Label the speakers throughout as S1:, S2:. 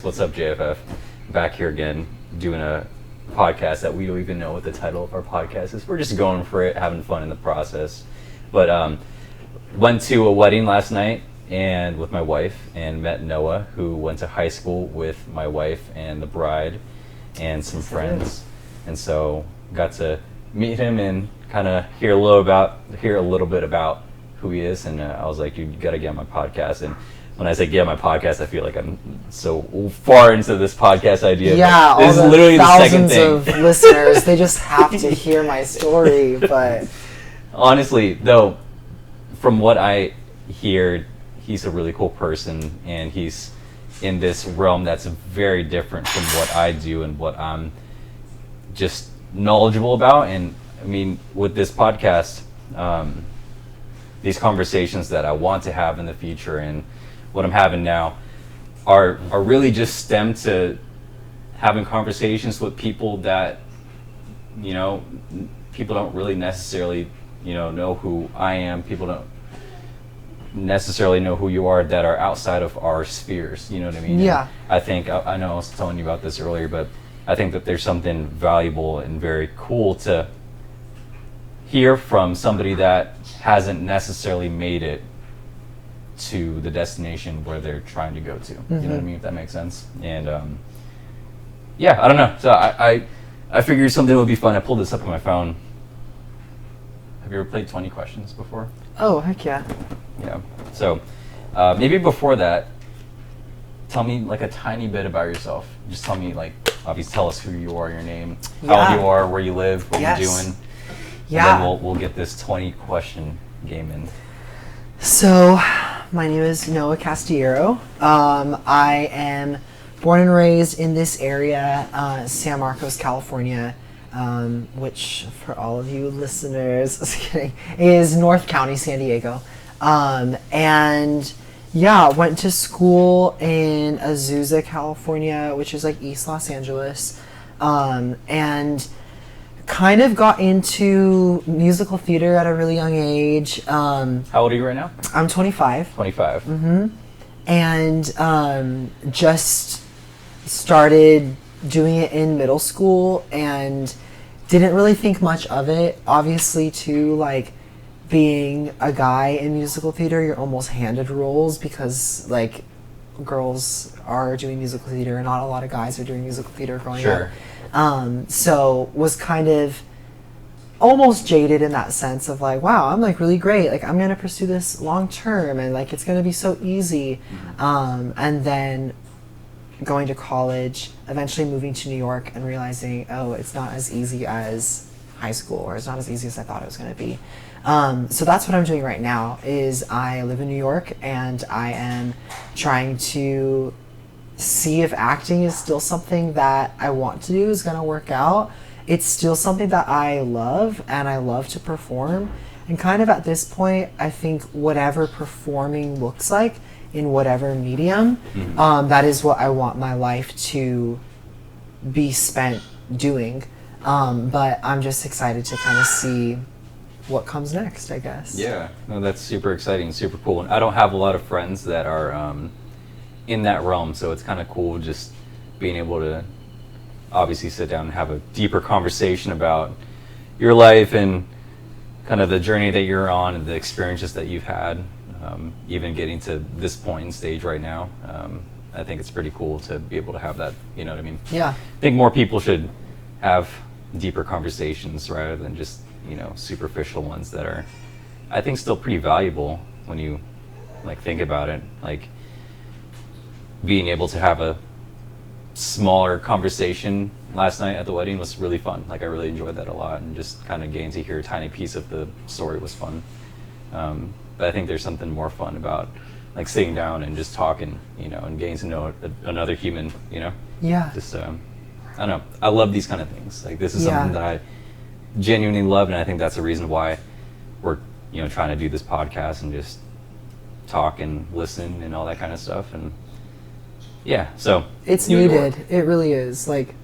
S1: What's up, JFF? Back here again, doing a podcast that we don't even know what the title of our podcast is. We're just going for it, having fun in the process. But went to a wedding last night and with my wife, and met Noah, who went to high school with my wife and the bride and some friends. And so got to meet him and kind of hear a little bit about who he is. And I was like, you got to get on my podcast. And when I say get on my podcast, I feel like I'm so far into this podcast idea.
S2: Yeah,
S1: this
S2: all
S1: is literally the second
S2: thousands
S1: thing.
S2: of listeners, they just have to hear my story. But
S1: honestly, though, from what I hear, he's a really cool person, and he's in this realm that's very different from what I do and what I'm just knowledgeable about. And I mean, with this podcast, these conversations that I want to have in the future and what I'm having now are really just stemmed to having conversations with people that, you know, people don't really necessarily, know who I am. People don't necessarily know who you are that are outside of our spheres. You know what I mean?
S2: Yeah.
S1: And I think, I know I was telling you about this earlier, but I think that there's something valuable and very cool to hear from somebody that hasn't necessarily made it to the destination where they're trying to go to. You know what I mean, if that makes sense. And I don't know. So I figured something would be fun. I pulled this up on my phone. Have you ever played 20 questions before?
S2: oh, heck yeah.
S1: Yeah. So maybe before that, tell me like a tiny bit about yourself. Just tell me, like, obviously tell us who you are, your name, how old you are, where you live, what you're doing.
S2: Yeah.
S1: And then we'll get this 20 question game in.
S2: So, my name is Noah Castiero. I am born and raised in this area, San Marcos, California, which, for all of you listeners, just kidding, is North County, San Diego. And yeah, went to school in Azusa, California, which is like East Los Angeles, and kind of got into musical theater at a really young age.
S1: How old are you right now?
S2: I'm 25.
S1: 25.
S2: And just started doing it in middle school and didn't really think much of it. Obviously, too, like, being a guy in musical theater, you're almost handed roles because, like, girls are doing musical theater and not a lot of guys are doing musical theater growing up. So was kind of almost jaded in that sense of like, wow, I'm like really great. Like, I'm going to pursue this long term and like, it's going to be so easy. And then going to college, eventually moving to New York and realizing, oh, it's not as easy as high school, or it's not as easy as I thought it was going to be. So that's what I'm doing right now is I live in New York and I am trying to see if acting is still something that I want to do, is going to work out. It's still something that I love, and I love to perform. And kind of at this point, I think whatever performing looks like in whatever medium, that is what I want my life to be spent doing. But I'm just excited to kind of see what comes next, I guess.
S1: Yeah, no, that's super exciting, super cool. And I don't have a lot of friends that are in that realm, so it's kind of cool just being able to obviously sit down and have a deeper conversation about your life and kind of the journey that you're on and the experiences that you've had, even getting to this point in stage right now. I think it's pretty cool to be able to have that, you know what I mean?
S2: Yeah.
S1: I think more people should have deeper conversations rather than just, superficial ones that are, I think, still pretty valuable when you like think about it. Like, being able to have a smaller conversation last night at the wedding was really fun. Like, I really enjoyed that a lot, and just kind of getting to hear a tiny piece of the story was fun. But I think there's something more fun about like sitting down and just talking, and getting to know another human,
S2: Yeah.
S1: Just, I don't know. I love these kind of things. Like, this is something that I genuinely love, and I think that's the reason why we're, trying to do this podcast and just talk and listen and all that kind of stuff. And yeah, so
S2: it's needed. It really is. Like,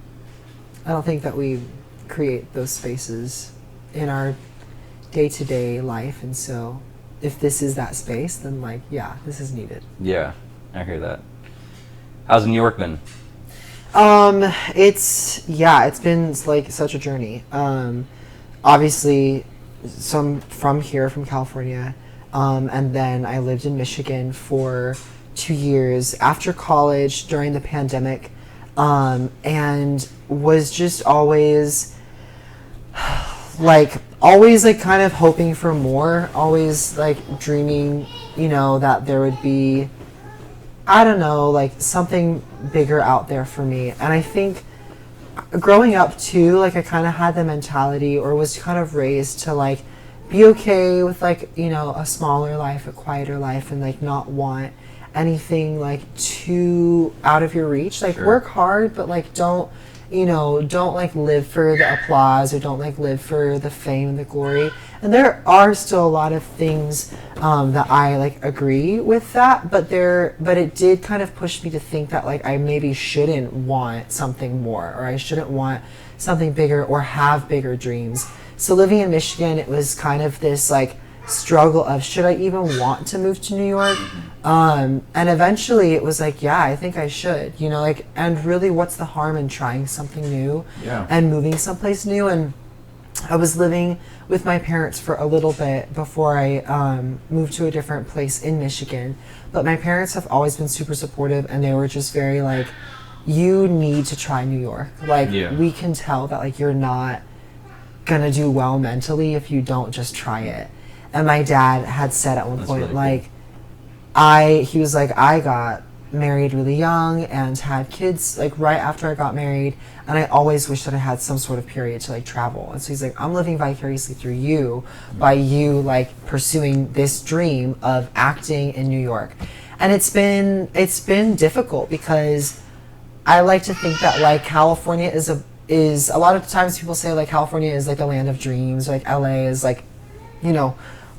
S2: I don't think that we create those spaces in our day-to-day life, and so if this is that space, then like, yeah, this is needed.
S1: Yeah, I hear that. How's New York been?
S2: It's been like such a journey. Obviously, some from here, from California, and then I lived in Michigan for 2 years after college during the pandemic, and was just always like kind of hoping for more, always like dreaming, that there would be, I don't know, like something bigger out there for me. And I think growing up too, like I kind of had the mentality, or was kind of raised to like be okay with like, a smaller life, a quieter life, and like not want anything like too out of your reach. Like
S1: Sure.
S2: work hard, but like don't like live for the applause, or don't like live for the fame and the glory. And there are still a lot of things that I like agree with that, but it did kind of push me to think that like I maybe shouldn't want something more, or I shouldn't want something bigger, or have bigger dreams. So living in Michigan, it was kind of this like struggle of, should I even want to move to New York? And eventually it was like, yeah, I think I should, and really, what's the harm in trying something new?
S1: Yeah.
S2: And moving someplace new? And I was living with my parents for a little bit before I moved to a different place in Michigan. But my parents have always been super supportive, and they were just very like, you need to try New York. Like,
S1: Yeah.
S2: we can tell that like you're not gonna do well mentally if you don't just try it. And my dad had said at one
S1: That's
S2: point,
S1: really
S2: like, he was like, I got married really young and had kids like right after I got married, and I always wished that I had some sort of period to like travel. And so he's like, I'm living vicariously through you by you like pursuing this dream of acting in New York. And it's been difficult, because I like to think that like California is a lot of times people say like California is like the land of dreams, like LA is like,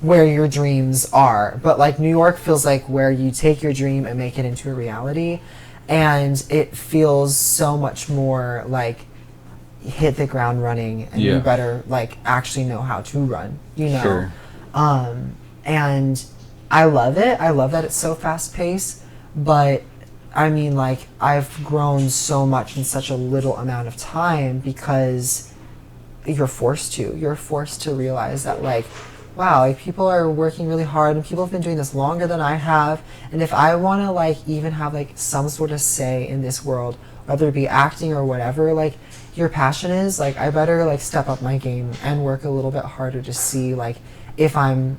S2: where your dreams are. But like New York feels like where you take your dream and make it into a reality. And it feels so much more like hit the ground running, and
S1: Yeah.
S2: you better like actually know how to run,
S1: Sure.
S2: And I love it. I love that it's so fast paced, but I mean, like, I've grown so much in such a little amount of time, because you're forced to realize that like, wow, like people are working really hard, and people have been doing this longer than I have. And if I want to like even have like some sort of say in this world, whether it be acting or whatever, like your passion is, like I better like step up my game and work a little bit harder to see like if I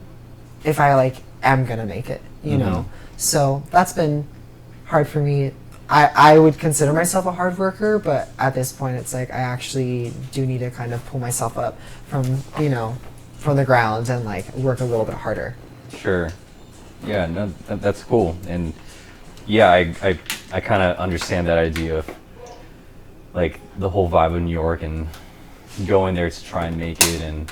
S2: like am gonna make it, So that's been hard for me. I would consider myself a hard worker, but at this point it's like I actually do need to kind of pull myself up from the ground and like work a little bit harder.
S1: Sure. Yeah, no, that's cool. And yeah, I kind of understand that idea of like the whole vibe of New York, and going there to try and make it. And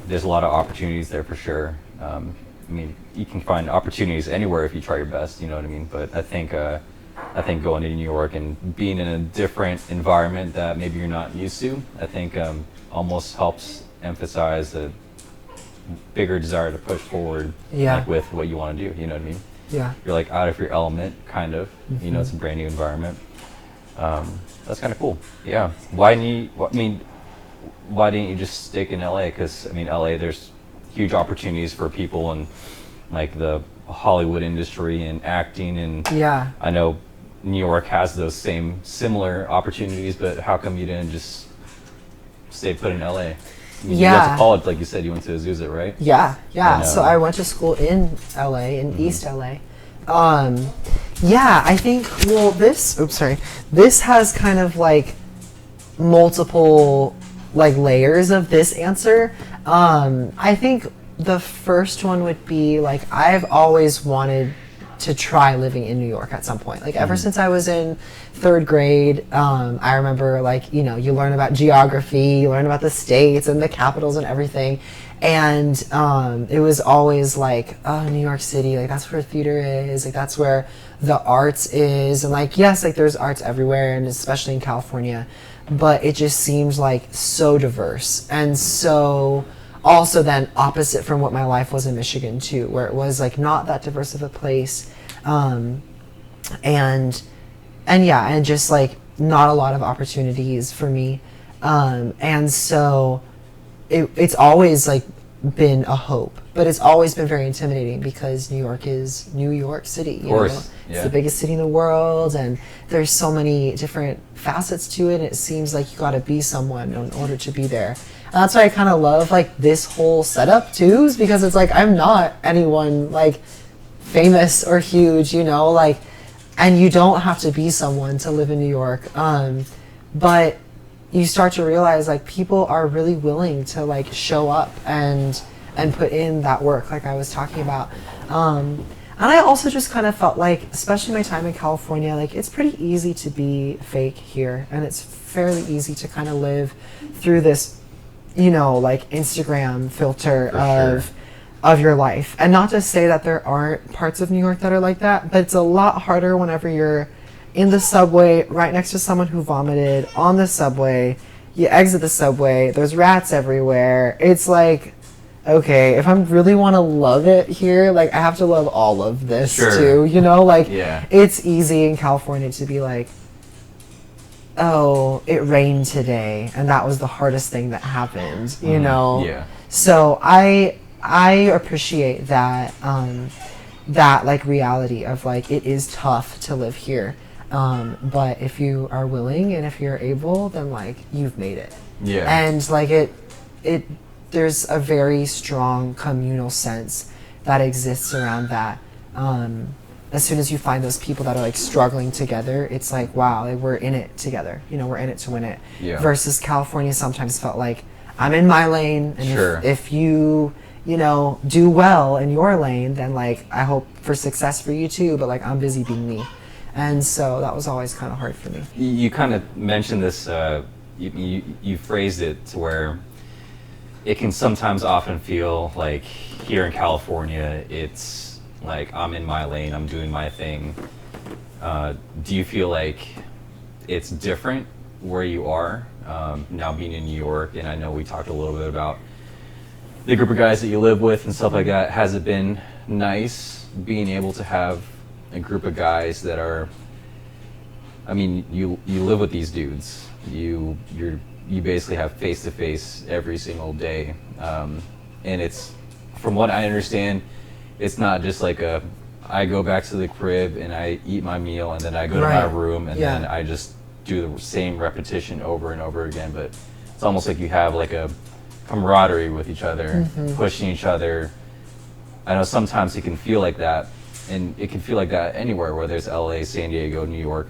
S1: there's a lot of opportunities there for sure. I mean, you can find opportunities anywhere if you try your best, you know what I mean? But I think going to New York and being in a different environment that maybe you're not used to, I think almost helps emphasize a bigger desire to push forward,
S2: Yeah.
S1: like with what you want to do, you know what I mean?
S2: Yeah.
S1: You're like out of your element, kind of. It's a brand new environment. That's kind of cool. Yeah. Why didn't you just stick in LA? Because I mean, LA, there's huge opportunities for people in like the Hollywood industry and acting, and
S2: Yeah.
S1: I know New York has those similar opportunities, but how come you didn't just stay put in LA? I mean, you went
S2: Yeah.
S1: to college, like you said, you went to Azusa, right?
S2: Yeah.
S1: And,
S2: So I went to school in LA, in East LA. Yeah, I think, well, this has kind of like multiple like layers of this answer. I think the first one would be like, I've always wanted to try living in New York at some point. Like ever since I was in third grade, I remember like, you learn about geography, you learn about the states and the capitals and everything. And it was always like, oh, New York City, like that's where theater is, like that's where the arts is. And like, yes, like there's arts everywhere, and especially in California, but it just seems like so diverse. And so also then opposite from what my life was in Michigan too, where it was like not that diverse of a place. And just like not a lot of opportunities for me. And so it's always like been a hope, but it's always been very intimidating because New York is New York City. You know? It's the biggest city in the world, and there's so many different facets to it. And it seems like you got to be someone in order to be there. And that's why I kind of love like this whole setup too, is because it's like I'm not anyone like famous or huge, you know, like, and you don't have to be someone to live in New York. But you start to realize like people are really willing to like show up and put in that work like I was talking about. And I also just kind of felt like, especially my time in California, like it's pretty easy to be fake here, and it's fairly easy to kind of live through this, you know, like Instagram filter of your life. And not to say that there aren't parts of New York that are like that, but it's a lot harder whenever you're in the subway right next to someone who vomited on the subway. You exit the subway, there's rats everywhere. It's like, okay, if I really want to love it here, like I have to love all of this too, you know, like it's easy in California to be like, oh, it rained today and that was the hardest thing that happened, you know. So I appreciate that that like reality of like it is tough to live here, but if you are willing and if you're able, then like you've made it. And like it there's a very strong communal sense that exists around that. As soon as you find those people that are like struggling together, it's like, wow, like we're in it together, you know, we're in it to win it. Versus California sometimes felt like I'm in my lane, and if you know, do well in your lane, then like I hope for success for you too, but like I'm busy being me. And so that was always kind of hard for me.
S1: You kind of mentioned this, you phrased it to where it can sometimes often feel like here in California, it's like I'm in my lane, I'm doing my thing. Do you feel like it's different where you are now being in New York? And I know we talked a little bit about the group of guys that you live with and stuff like that. Has it been nice being able to have a group of guys that are, I mean, you live with these dudes. You basically have face to face every single day. And it's, from what I understand, it's not just like I go back to the crib and I eat my meal and then I go to my room and then I just do the same repetition over and over again. But it's almost like you have like a camaraderie with each other, pushing each other. I know sometimes it can feel like that, and it can feel like that anywhere, whether it's LA, San Diego, New York.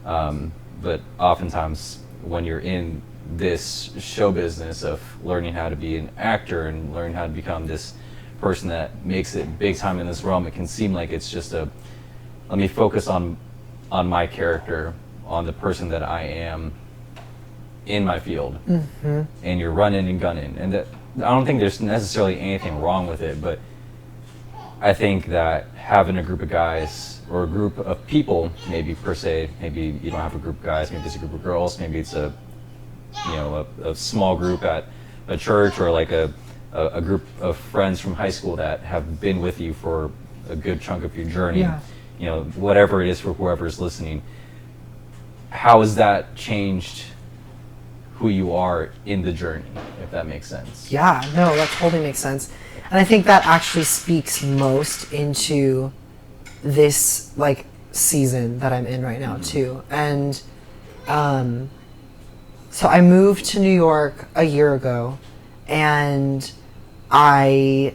S1: But oftentimes when you're in this show business of learning how to be an actor and learning how to become this person that makes it big time in this realm, it can seem like it's just let me focus on my character, on the person that I am in my field. And you're running and gunning, and that, I don't think there's necessarily anything wrong with it, but I think that having a group of guys or a group of people, maybe per se, maybe you don't have a group of guys, maybe it's a group of girls, maybe it's a small group at a church, or like a group of friends from high school that have been with you for a good chunk of your journey, you know, whatever it is for whoever's listening. How has that changed who you are in the journey, if that makes sense? Yeah, no, that totally makes sense. And I think that actually speaks most into this like season that I'm in right now too. And so I moved to New York a year ago, and I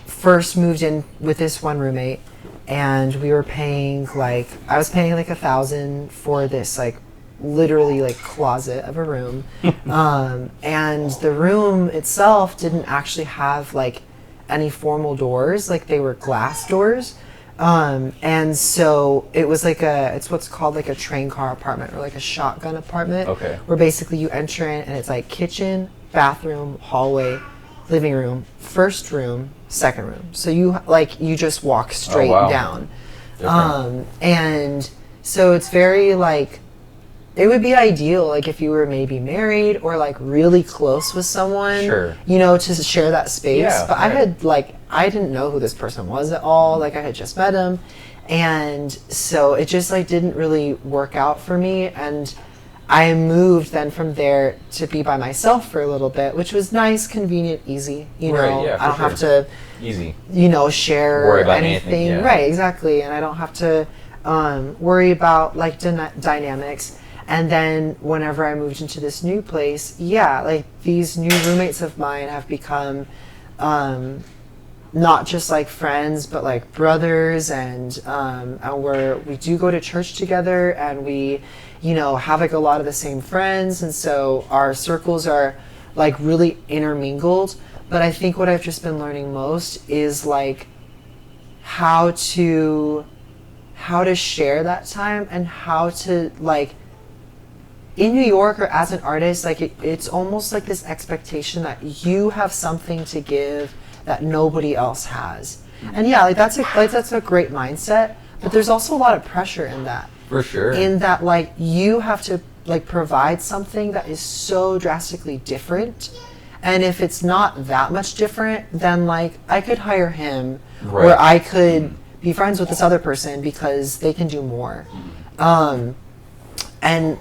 S1: first moved in with this one roommate, and we were paying like, I was paying like $1,000 for this like literally like closet of a room. And the room itself didn't actually have like any formal doors, like they were glass doors. And so it was like it's what's called like a train car apartment, or like a shotgun apartment. Okay. Where basically you enter in and it's like kitchen, bathroom, hallway, living room, first room, second room. So you just walk straight down. And so it's very like, it would be ideal like if you were maybe married or like really close with someone, you know, to share that space. But I didn't know who this person was at all. Like I had just met him,
S2: And so it just like didn't really work out for me, and I moved then from there to be by myself for a little bit, which was nice, convenient, easy. You
S1: Right,
S2: know,
S1: yeah,
S2: I don't
S1: for
S2: have to,
S1: Easy.
S2: you know, share
S1: Worry about
S2: anything.
S1: anything, yeah.
S2: Right, exactly. And I don't have to worry about like dynamics. And then whenever I moved into this new place, yeah, like these new roommates of mine have become not just like friends, but like brothers, and we do go to church together, and we, you know, have like a lot of the same friends, and so our circles are like really intermingled. But I think what I've just been learning most is like how to share that time, and how to like in New York or as an artist, like it's almost like this expectation that you have something to give that nobody else has. And yeah, like that's a great mindset, but there's also a lot of pressure in that.
S1: For sure.
S2: In that like you have to like provide something that is so drastically different. And if it's not that much different, then like I could hire him,
S1: Right.
S2: or I could be friends with this other person because they can do more. And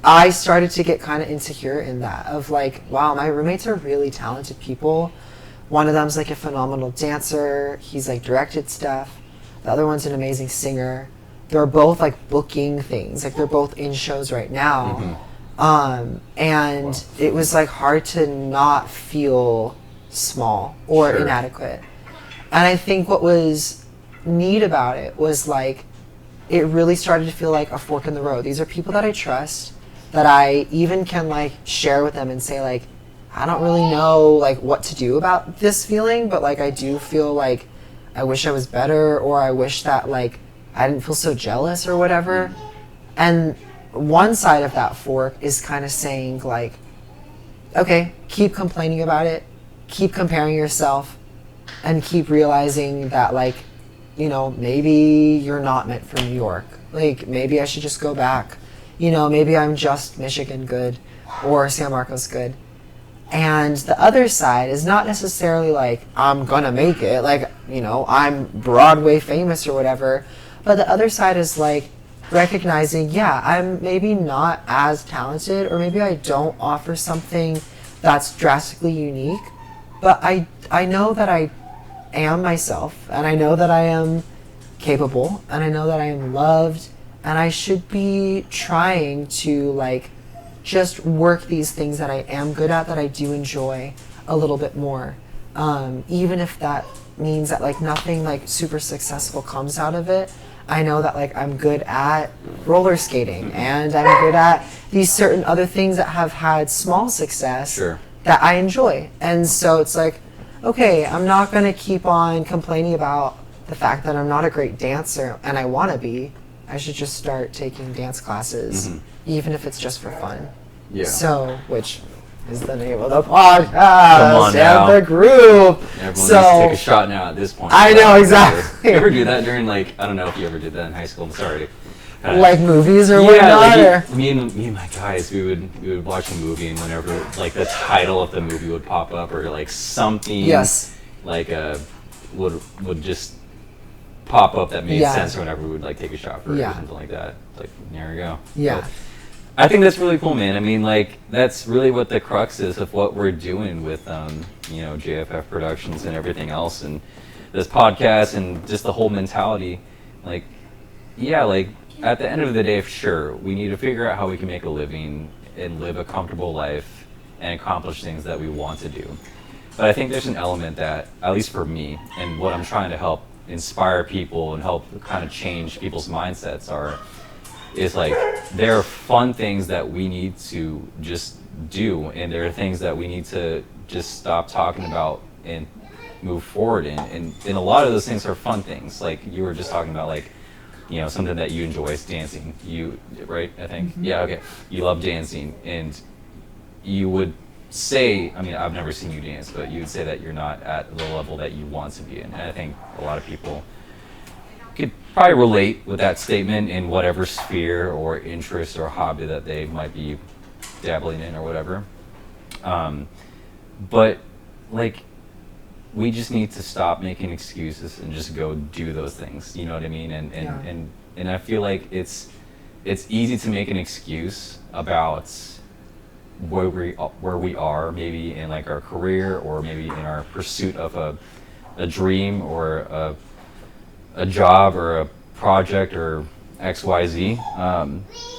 S2: I started to get kind of insecure in that, of like, wow, my roommates are really talented people. One of them's like a phenomenal dancer. He's like directed stuff. The other one's an amazing singer. They're both like booking things. Like they're both in shows right now. And it was like hard to not feel small or
S1: Sure.
S2: inadequate. And I think what was neat about it was like, it really started to feel like a fork in the road. These are people that I trust, that I even can like share with them and say like, I don't really know like what to do about this feeling, but like I do feel like I wish I was better, or I wish that like I didn't feel so jealous or whatever. And one side of that fork is kind of saying like, okay, keep complaining about it, keep comparing yourself, and keep realizing that like, you know, maybe you're not meant for New York. Like maybe I should just go back. You know, maybe I'm just Michigan good or San Marcos good. And the other side is not necessarily like, I'm gonna make it, like, you know, I'm Broadway famous or whatever. But the other side is like recognizing, yeah, I'm maybe not as talented, or maybe I don't offer something that's drastically unique. But I know that I am myself, and I know that I am capable, and I know that I am loved, and I should be trying to like just work these things that I am good at, that I do enjoy a little bit more, even if that means that like nothing like super successful comes out of it. I know that like I'm good at roller skating, and I'm good at these certain other things that have had small success.
S1: Sure.
S2: That I enjoy. And so it's like, okay, I'm not going to keep on complaining about the fact that I'm not a great dancer and I want to be. I should just start taking dance classes, even if it's just for fun.
S1: Yeah.
S2: So, which is the name of the podcast.
S1: Come on now.
S2: And the group.
S1: Everyone needs
S2: So,
S1: to take a shot now at this point.
S2: I know, exactly.
S1: You ever do that during like, I don't know if you ever did that in high school. I'm sorry.
S2: like movies or
S1: Yeah,
S2: whatnot?
S1: like
S2: Or?
S1: me and my guys, we would watch a movie, and whenever like the title of the movie would pop up, or like something
S2: Yes.
S1: like would just pop up that made
S2: Yeah.
S1: sense, or whenever we would like take a shot for it
S2: Yeah.
S1: or something like that. Like there we go.
S2: Yeah.
S1: But I think that's really cool, man. I mean, like that's really what the crux is of what we're doing with JFF Productions and everything else, and this podcast, and just the whole mentality. Like, yeah, like at the end of the day, sure, we need to figure out how we can make a living and live a comfortable life and accomplish things that we want to do. But I think there's an element that, at least for me, and what I'm trying to help inspire people and help kind of change people's mindsets is like there are fun things that we need to just do, and there are things that we need to just stop talking about and move forward in. And a lot of those things are fun things. Like you were just talking about, like, something that you enjoy is dancing. You, right? I think. Mm-hmm. Yeah, okay. You love dancing, and you would say, I mean, I've never seen you dance, but you would say that you're not at the level that you want to be in. And I think a lot of people could probably relate with that statement in whatever sphere or interest or hobby that they might be dabbling in or whatever. But like, we just need to stop making excuses and just go do those things. You know what I mean? And I feel like it's easy to make an excuse about where we are, maybe in like our career, or maybe in our pursuit of a dream, or a job, or a project, or XYZ.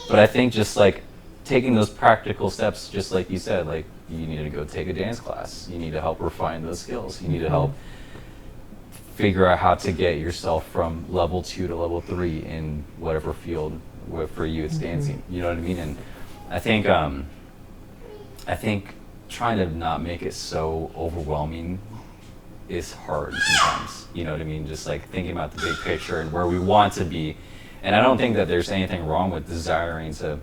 S1: But I think just like taking those practical steps, just like you said, like you need to go take a dance class. You need to help refine those skills. You need to help figure out how to get yourself from level 2 to level 3 in whatever field. For you, it's dancing. You know what I mean? And I think trying to not make it so overwhelming is hard sometimes. You know what I mean? Just like thinking about the big picture and where we want to be. And I don't think that there's anything wrong with desiring to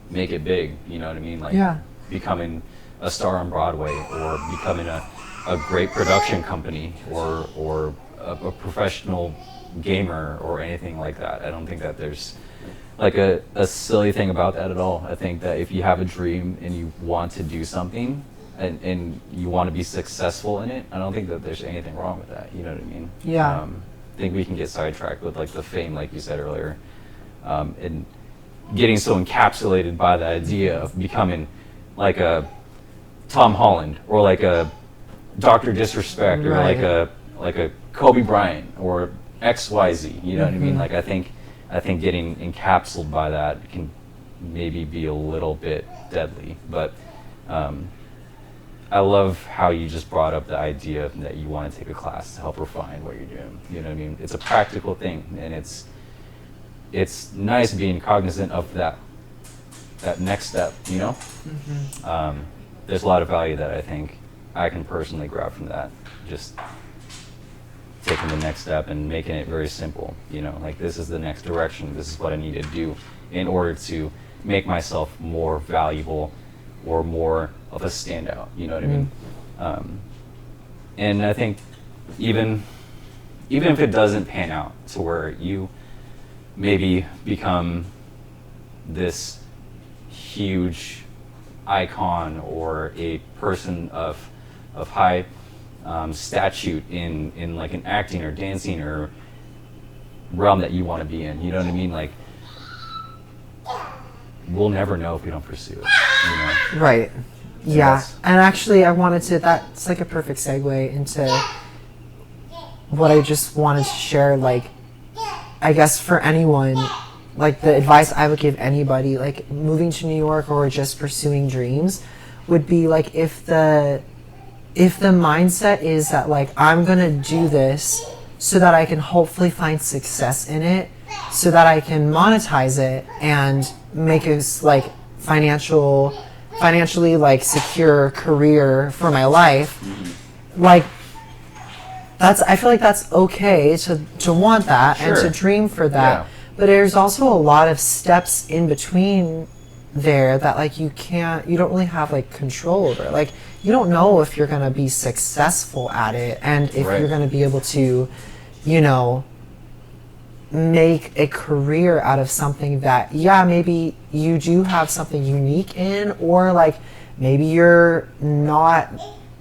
S1: make it big. You know what I mean? Like becoming a star on Broadway, or becoming a great production company, or a professional gamer, or anything like that. I don't think that there's like a silly thing about that at all. I think that if you have a dream and you want to do something, and you want to be successful in it, I don't think that there's anything wrong with that. You know what I mean?
S2: Yeah.
S1: I think we can get sidetracked with like the fame, like you said earlier, and getting so encapsulated by the idea of becoming like a Tom Holland, or like a Dr. Disrespect, or like a Kobe Bryant, or XYZ. You know what I mean? Like I think getting encapsulated by that can maybe be a little bit deadly. But I love how you just brought up the idea that you want to take a class to help refine what you're doing. You know what I mean? It's a practical thing, and it's nice being cognizant of that next step. You know, there's a lot of value that I think I can personally grab from that. Just taking the next step and making it very simple. You know, like this is the next direction. This is what I need to do in order to make myself more valuable, or more of a standout. You know what I mean? And I think even if it doesn't pan out to where you maybe become this huge icon, or a person of high statute in like an acting or dancing or realm that you want to be in, you know what I mean? Like, we'll never know if we don't pursue it, you know?
S2: Right. Yeah. And actually, I wanted to, that's like a perfect segue into what I just wanted to share. Like, I guess for anyone, like the advice I would give anybody, like moving to New York or just pursuing dreams, would be like, if the mindset is that like, I'm gonna do this so that I can hopefully find success in it, so that I can monetize it and make a like financially like secure career for my life, like I feel like that's okay to want that and to dream for that. Yeah. But there's also a lot of steps in between there that like you don't really have like control over. Like, you don't know if you're gonna be successful at it, and if you're gonna be able to, you know, make a career out of something that, maybe you do have something unique in, or like maybe you're not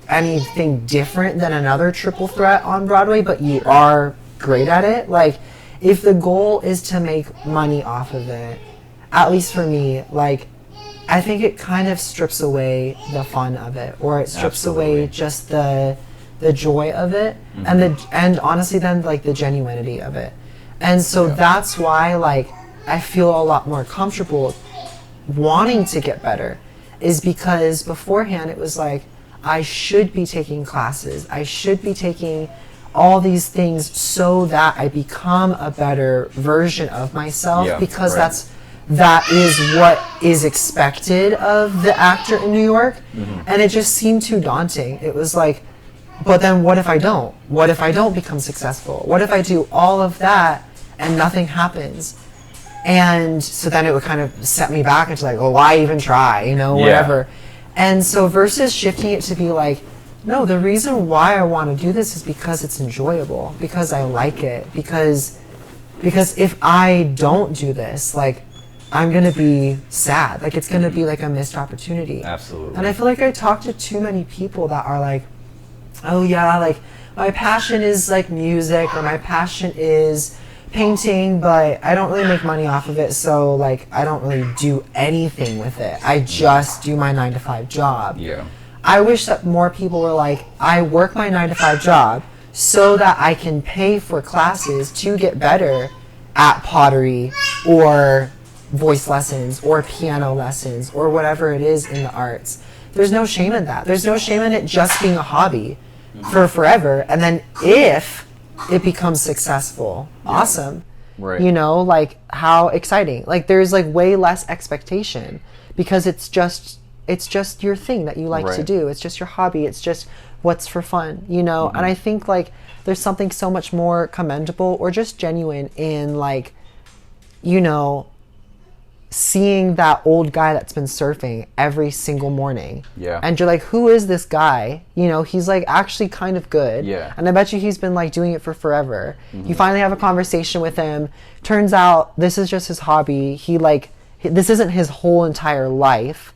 S2: anything different than another triple threat on Broadway, but you are great at it. Like, if the goal is to make money off of it, at least for me, like, I think it kind of strips away the fun of it, or it strips away just the joy of it, and honestly then like the genuinity of it. And so that's why like I feel a lot more comfortable wanting to get better, is because beforehand it was like, I should be taking classes, I should be taking all these things so that I become a better version of myself, because that is what is expected of the actor in New York. And it just seemed too daunting. It was like, but then what if I don't? What if I don't become successful? What if I do all of that and nothing happens? And so then it would kind of set me back into like, oh, why even try, you know, whatever. And so versus shifting it to be like, no, the reason why I want to do this is because it's enjoyable, because I like it, because if I don't do this, like, I'm going to be sad. Like, it's going to be like a missed opportunity.
S1: Absolutely.
S2: And I feel like I talk to too many people that are like, oh yeah, like my passion is like music, or my passion is painting, but I don't really make money off of it, so like I don't really do anything with it. I just do my 9 to 5 job.
S1: Yeah.
S2: I wish that more people were like, I work my 9 to 5 job so that I can pay for classes to get better at pottery or voice lessons or piano lessons or whatever it is in the arts. There's no shame in that. There's no shame in it just being a hobby for forever. And then if it becomes successful, awesome.
S1: Right.
S2: You know, like how exciting. Like there's like way less expectation because it's just your thing that you like to do. It's just your hobby. It's just what's for fun, you know? And I think like there's something so much more commendable or just genuine in like, you know, seeing that old guy that's been surfing every single morning.
S1: Yeah.
S2: And you're like, who is this guy? You know, he's like actually kind of good.
S1: Yeah.
S2: And I bet you he's been like doing it for forever. You finally have a conversation with him. Turns out this is just his hobby. This isn't his whole entire life.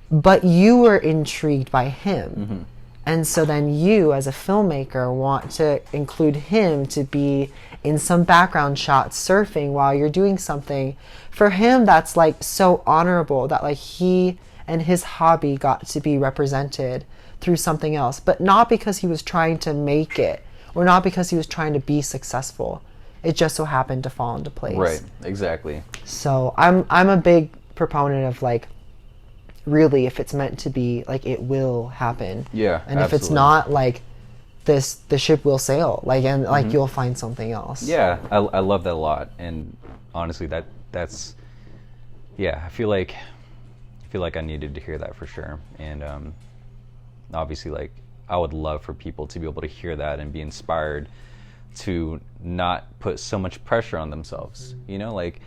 S2: But you were intrigued by him. And so then you, as a filmmaker, want to include him to be in some background shots surfing while you're doing something. For him, that's like so honorable that like he and his hobby got to be represented through something else. But not because he was trying to make it or not because he was trying to be successful. It just so happened to fall into place.
S1: Right, exactly.
S2: So I'm a big proponent of like, really, if it's meant to be, like it will happen.
S1: Yeah,
S2: and if it's not, like the ship will sail, like, and like you'll find something else.
S1: Yeah, I love that a lot, and honestly, that's yeah. I feel like I needed to hear that for sure, and obviously, like I would love for people to be able to hear that and be inspired to not put so much pressure on themselves. You know, like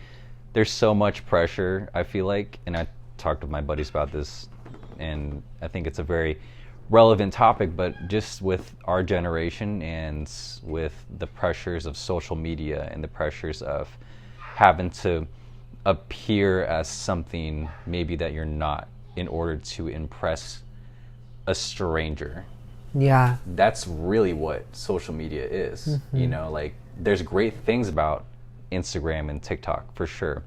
S1: there's so much pressure. I feel like, and I talked with my buddies about this, and I think it's a very relevant topic, but just with our generation and with the pressures of social media and the pressures of having to appear as something maybe that you're not in order to impress a stranger.
S2: Yeah.
S1: That's really what social media is. You know, like there's great things about Instagram and TikTok for sure.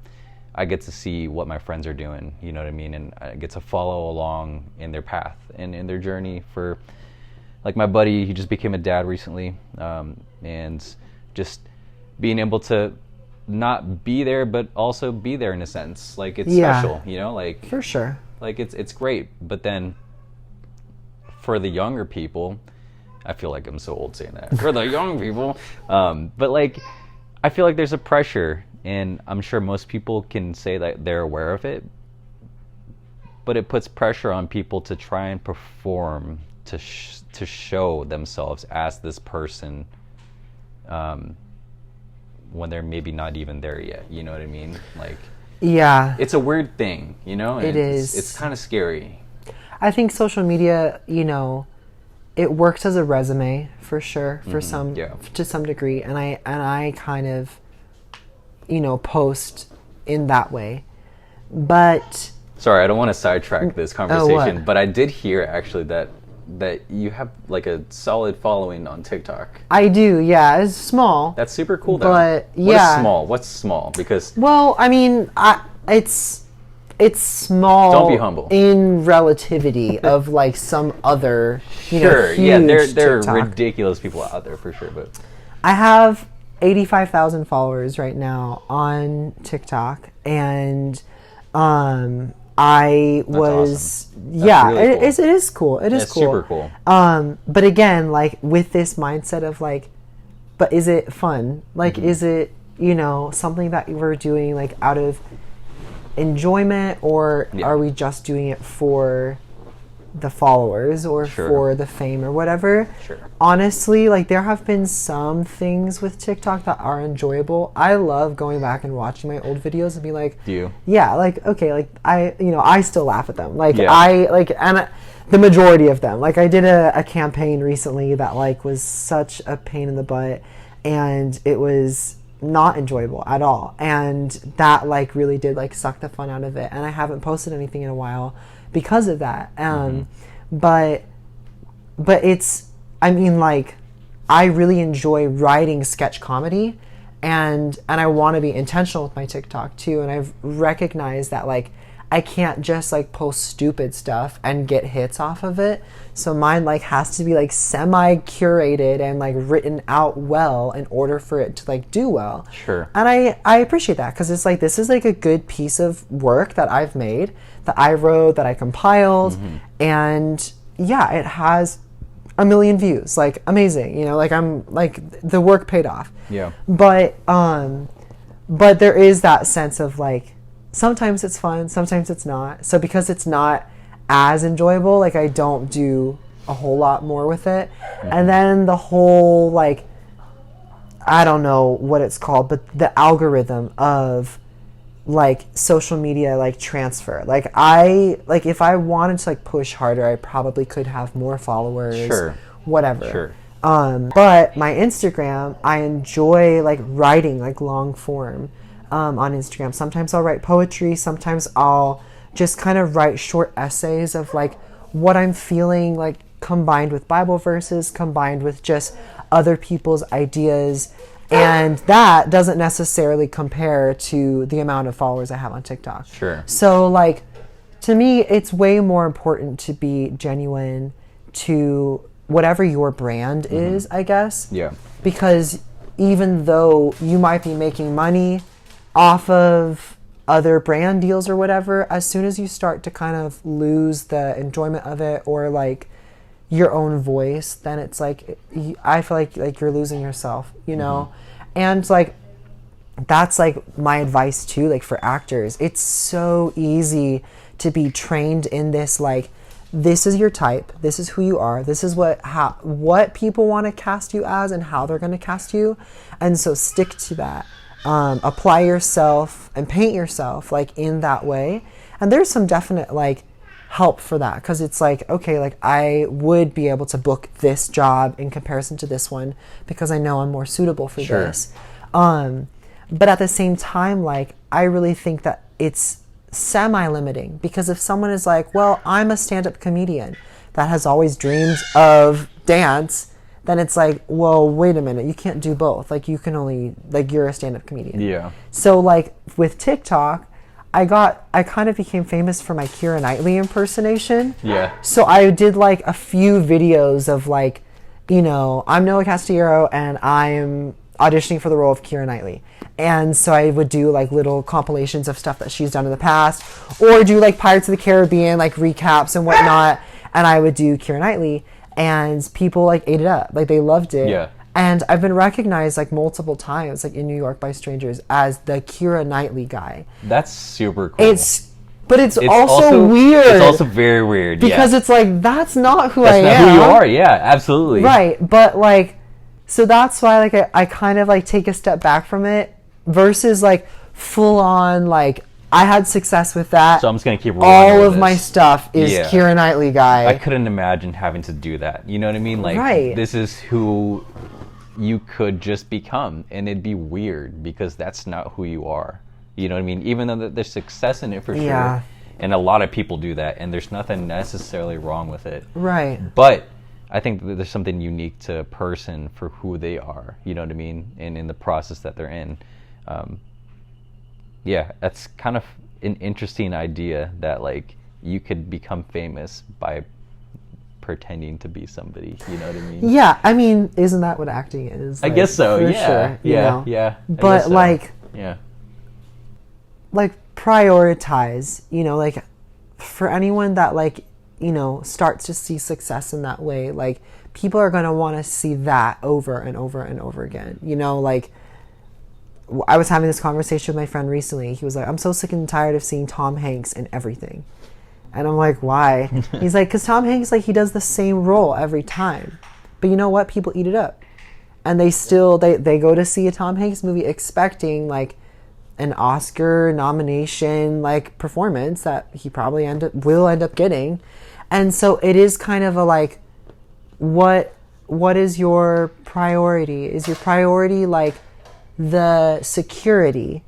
S1: I get to see what my friends are doing, you know what I mean? And I get to follow along in their path and in their journey. For like my buddy, he just became a dad recently, and just being able to not be there, but also be there in a sense. Like it's special, you know, like
S2: for sure.
S1: Like it's great. But then for the younger people, I feel like I'm so old saying that. For the young people, but like I feel like there's a pressure. And I'm sure most people can say that they're aware of it, but it puts pressure on people to try and perform, to show themselves as this person, when they're maybe not even there yet. You know what I mean? Like,
S2: yeah,
S1: it's a weird thing, you know? And
S2: it is.
S1: It's kind of scary.
S2: I think social media, you know, it works as a resume for sure, for to some degree, and I kind of, you know, post in that way. But
S1: sorry, I don't want to sidetrack this conversation,
S2: what?
S1: But I did hear actually that you have like a solid following on TikTok.
S2: I do, yeah. It's small.
S1: That's super cool though.
S2: But
S1: What
S2: yeah.
S1: is small? What's small? Because
S2: well, I mean, it's small.
S1: Don't be humble.
S2: In relativity of like some other, you know,
S1: sure,
S2: huge
S1: yeah, there are
S2: TikTok.
S1: ridiculous people out there for sure, but
S2: I have 85,000 followers right now on TikTok, and I was
S1: awesome.
S2: yeah,
S1: really cool.
S2: it is cool. It is
S1: It's
S2: cool.
S1: super cool.
S2: But again, like with this mindset of like, but is it fun? Like, is it, you know, something that we're doing like out of enjoyment, or are we just doing it for the followers or for the fame or whatever?
S1: Sure.
S2: Honestly, like there have been some things with TikTok that are enjoyable. I love going back and watching my old videos and be like,
S1: Do you?
S2: Yeah, like okay, like I still laugh at them. Like
S1: Yeah.
S2: the majority of them. Like I did a campaign recently that like was such a pain in the butt, and it was not enjoyable at all, and that like really did like suck the fun out of it, and I haven't posted anything in a while because of that. But it's I mean, like, I really enjoy writing sketch comedy, and I want to be intentional with my TikTok too. And I've recognized that, like, I can't just like post stupid stuff and get hits off of it. So mine like has to be like semi curated and like written out well in order for it to like do well.
S1: Sure.
S2: And I appreciate that, because it's like, this is like a good piece of work that I've made, that I wrote, that I compiled, and yeah, it has a million views. Like, amazing, you know, like, I'm like, the work paid off.
S1: Yeah.
S2: But there is that sense of like, sometimes it's fun, sometimes it's not. So because it's not as enjoyable, like, I don't do a whole lot more with it. And then the whole, like, I don't know what it's called, but the algorithm of like social media, like, transfer. Like, if I wanted to like push harder, I probably could have more followers.
S1: Sure.
S2: Whatever.
S1: Sure.
S2: But my Instagram, I enjoy like writing like long form on Instagram. Sometimes I'll write poetry. Sometimes I'll just kind of write short essays of like what I'm feeling, like, combined with Bible verses, combined with just other people's ideas. And that doesn't necessarily compare to the amount of followers I have on TikTok.
S1: Sure.
S2: So, like, to me, it's way more important to be genuine to whatever your brand is, I guess.
S1: Yeah.
S2: Because even though you might be making money off of other brand deals or whatever, as soon as you start to kind of lose the enjoyment of it, or like your own voice, then it's like, I feel like you're losing yourself, you know? And like, that's like my advice too, like, for actors. It's so easy to be trained in this, like, this is your type, this is who you are, this is what people want to cast you as and how they're going to cast you. And so stick to that. Apply yourself and paint yourself like in that way. And there's some definite like help for that, because it's like, okay, like, I would be able to book this job in comparison to this one because I know I'm more suitable for this. But at the same time, like, I really think that it's semi-limiting, because if someone is like, well, I'm a stand-up comedian that has always dreamed of dance, then it's like, well, wait a minute, you can't do both. Like, you can only, like, you're a stand-up comedian.
S1: Yeah.
S2: So like with TikTok, I kind of became famous for my Kiera Knightley impersonation.
S1: Yeah.
S2: So I did like a few videos of like, you know, I'm Noah Castillero and I'm auditioning for the role of Kiera Knightley. And so I would do like little compilations of stuff that she's done in the past, or do like Pirates of the Caribbean, like recaps and whatnot. And I would do Kiera Knightley, and people like ate it up. Like, they loved it.
S1: Yeah.
S2: And I've been recognized like multiple times, like in New York by strangers, as the Kiera Knightley guy.
S1: That's super cool.
S2: But it's also weird.
S1: It's also very weird.
S2: Because it's like, that's not who
S1: that's
S2: I
S1: not
S2: am.
S1: who you are. Yeah, absolutely.
S2: Right. But like, so that's why like I kind of like take a step back from it, versus like full on like, I had success with that.
S1: So I'm just going to keep
S2: all of
S1: this.
S2: my stuff is Kiera Knightley guy.
S1: I couldn't imagine having to do that. You know what I mean? Like, this is who you could just become, and it'd be weird because that's not who you are. You know what I mean? Even though there's success in it for sure. And a lot of people do that, and there's nothing necessarily wrong with it.
S2: Right.
S1: But I think that there's something unique to a person for who they are. You know what I mean? And in the process that they're in. Yeah, that's kind of an interesting idea that like you could become famous by pretending to be somebody. You know what I mean?
S2: Yeah, I mean, isn't that what acting is?
S1: I guess so.
S2: For
S1: Yeah,
S2: sure,
S1: yeah, yeah.
S2: But like,
S1: yeah,
S2: like prioritize. You know, like for anyone that like, you know, starts to see success in that way, like people are gonna want to see that over and over and over again. You know, like. I was having this conversation with my friend recently. He was like, I'm so sick and tired of seeing Tom Hanks in everything. And I'm like, why? He's like, because Tom Hanks, like, he does the same role every time. But you know what? People eat it up. And they still, they go to see a Tom Hanks movie expecting, like, an Oscar nomination, like, performance that he probably will end up getting. And so it is kind of a, like, what is your priority? Is your priority, like, the security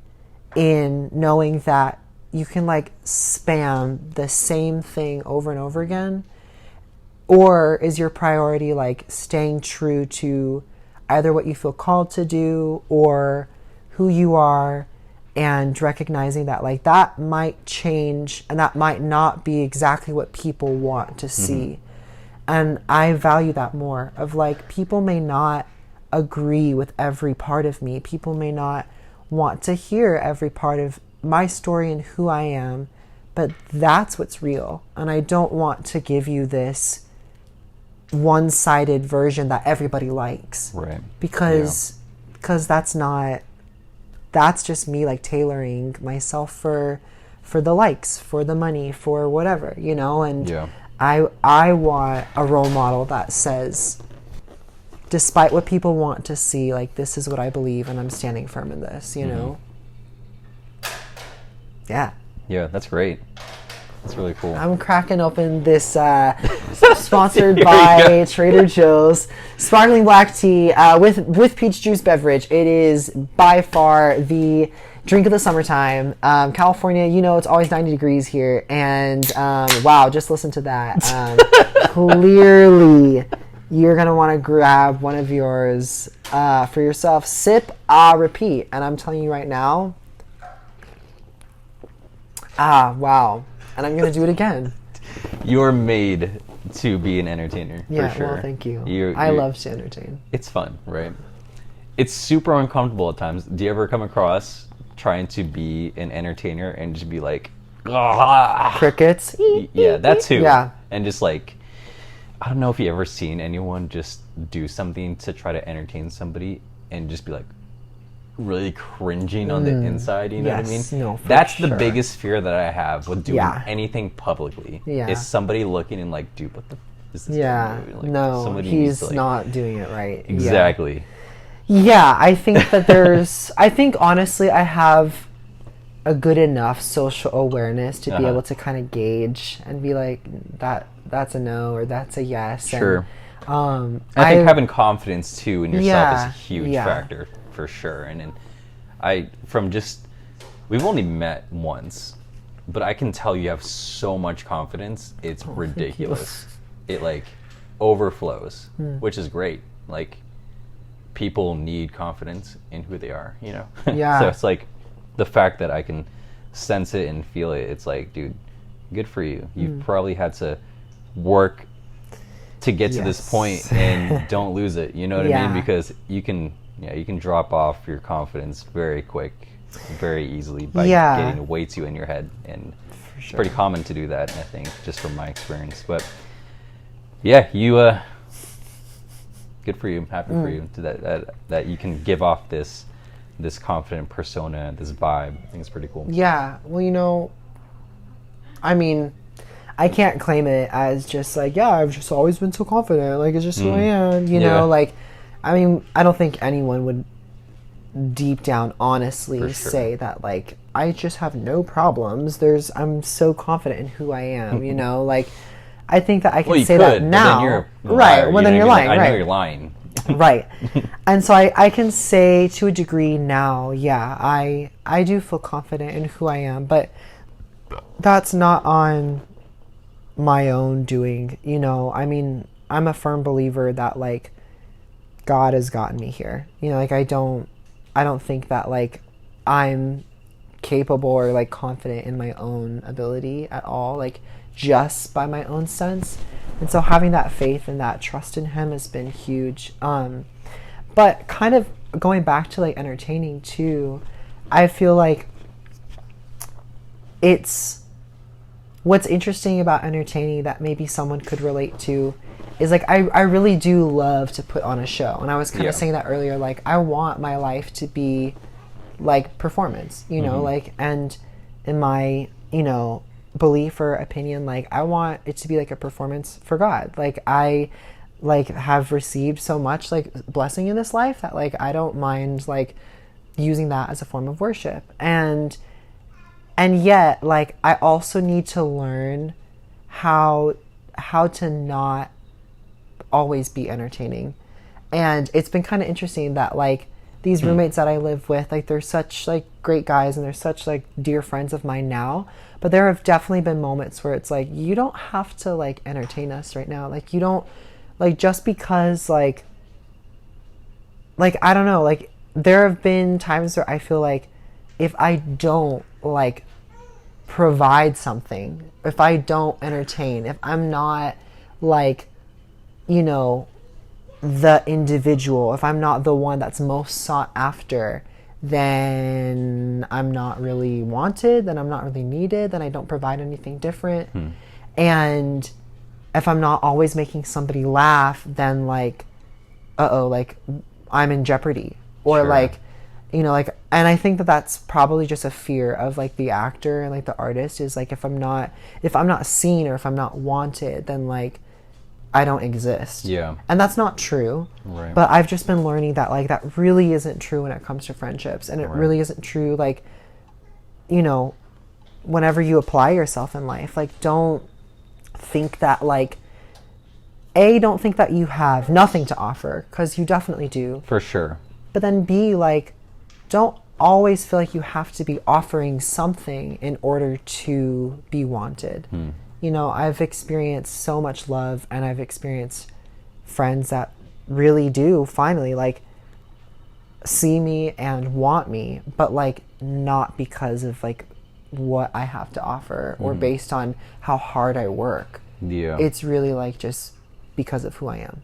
S2: in knowing that you can like spam the same thing over and over again, Or is your priority like staying true to either what you feel called to do or who you are, and recognizing that like that might change and that might not be exactly what people want to see. And I value that more, of like, people may not agree with every part of me. People may not want to hear every part of my story and who I am, but that's what's real. And I don't want to give you this one-sided version that everybody likes.
S1: Right.
S2: Because that's just me like tailoring myself for the likes, for the money, for whatever, you know? And I want a role model that says, despite what people want to see, like, this is what I believe and I'm standing firm in this, you know? Yeah.
S1: Yeah, that's great. That's really cool.
S2: I'm cracking open this sponsored by Trader Joe's sparkling black tea with peach juice beverage. It is by far the drink of the summertime. California, you know, it's always 90 degrees here. And wow, just listen to that. Clearly, you're going to want to grab one of yours for yourself. Sip, repeat. And I'm telling you right now, wow. And I'm going to do it again.
S1: You're made to be an entertainer,
S2: yeah,
S1: for sure.
S2: Well, thank you. I love to entertain.
S1: It's fun, right? It's super uncomfortable at times. Do you ever come across trying to be an entertainer and just be like,
S2: crickets?
S1: Yeah, that too.
S2: Yeah.
S1: And just like, I don't know if you ever seen anyone just do something to try to entertain somebody and just be like, really cringing on the inside, you know what I mean?
S2: No,
S1: that's
S2: sure.
S1: the biggest fear that I have with doing anything publicly. Is somebody looking and like, dude, what the is this guy doing? Like,
S2: no, he's like, not doing it right.
S1: Exactly.
S2: Yeah, I think that I think honestly I have a good enough social awareness to be able to kind of gauge and be like, that's a no or that's a yes.
S1: Sure.
S2: And,
S1: I think having confidence too in yourself is a huge factor. For sure. And we've only met once, but I can tell you have so much confidence, it's ridiculous. It like overflows, which is great. Like, people need confidence in who they are, you know?
S2: Yeah.
S1: So it's like the fact that I can sense it and feel it, it's like, dude, good for you. You've probably had to work to get to this point, and don't lose it, you know what I mean? Because you can drop off your confidence very quick, very easily by getting way too in your head. And it's pretty common to do that, I think, just from my experience. But yeah, you, good for you. I'm happy for you that you can give off this confident persona, this vibe. I think it's pretty cool.
S2: Yeah. Well, you know, I mean, I can't claim it as just like, yeah, I've just always been so confident. Like, it's just who I am, you know, like, I mean, I don't think anyone would deep down honestly say that, like, I just have no problems. I'm so confident in who I am, you know? Like, I think that I can say that now. Well, then you're lying.
S1: I know you're lying.
S2: Right. And so I can say to a degree now, yeah, I do feel confident in who I am, but that's not on my own doing, you know? I mean, I'm a firm believer that, like, God has gotten me here. You know, like, I don't think that, like, I'm capable or, like, confident in my own ability at all, like, just by my own sense. And so having that faith and that trust in him has been huge. But kind of going back to, like, entertaining too, I feel like it's what's interesting about entertaining that maybe someone could relate to is, like, I really do love to put on a show. And I was kind of saying that earlier, like, I want my life to be like performance, you know, like, and in my, you know, belief or opinion, like, I want it to be like a performance for God. Like, I, like, have received so much, like, blessing in this life that, like, I don't mind, like, using that as a form of worship. And yet, like, I also need to learn how to not always be entertaining. And it's been kind of interesting that, like, these roommates that I live with, like, they're such, like, great guys and they're such, like, dear friends of mine now, But there have definitely been moments where it's like, you don't have to like entertain us right now. Like, you don't, like, just because like I don't know, like, there have been times where I feel like if I don't like provide something, if I don't entertain, if I'm not like, you know, the individual, if I'm not the one that's most sought after, then I'm not really wanted, then I'm not really needed, then I don't provide anything different. And if I'm not always making somebody laugh, then like, like I'm in jeopardy. Or like, you know, like, and I think that that's probably just a fear of like the actor and like the artist, is like, if I'm not seen or if I'm not wanted, then like I don't exist.
S1: Yeah.
S2: And that's not true.
S1: Right.
S2: But I've just been learning that like that really isn't true when it comes to friendships, and it really isn't true like, you know, whenever you apply yourself in life. Like, don't think that like, don't think that you have nothing to offer, because you definitely do.
S1: For sure.
S2: But then B, like, don't always feel like you have to be offering something in order to be wanted. You know, I've experienced so much love, and I've experienced friends that really do finally like see me and want me, but like not because of like what I have to offer or based on how hard I work.
S1: Yeah.
S2: It's really like just because of who I am.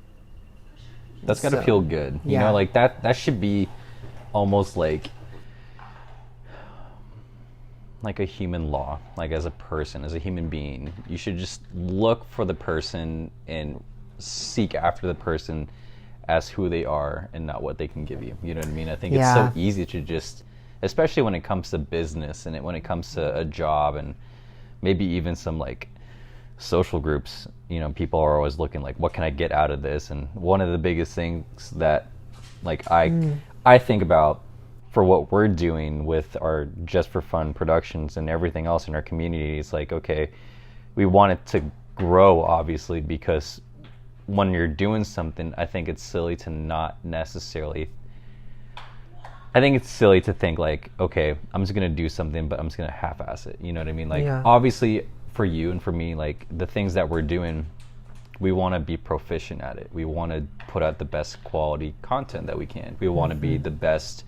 S1: That's got to feel good. You know, like that should be almost like a human law. Like, as a person, as a human being, you should just look for the person and seek after the person as who they are and not what they can give you. You know what I mean? I think it's so easy to just, especially when it comes to business and when it comes to a job and maybe even some like social groups, you know, people are always looking like, what can I get out of this? And one of the biggest things that like I think about for what we're doing with our Just for Fun productions and everything else in our community is like, okay, we want it to grow, obviously, because when you're doing something, I think it's silly to not necessarily, I think it's silly to think like, okay, I'm just going to do something, but I'm just going to half-ass it. You know what I mean? Like, obviously for you and for me, like the things that we're doing, we want to be proficient at it. We want to put out the best quality content that we can. We want to be the best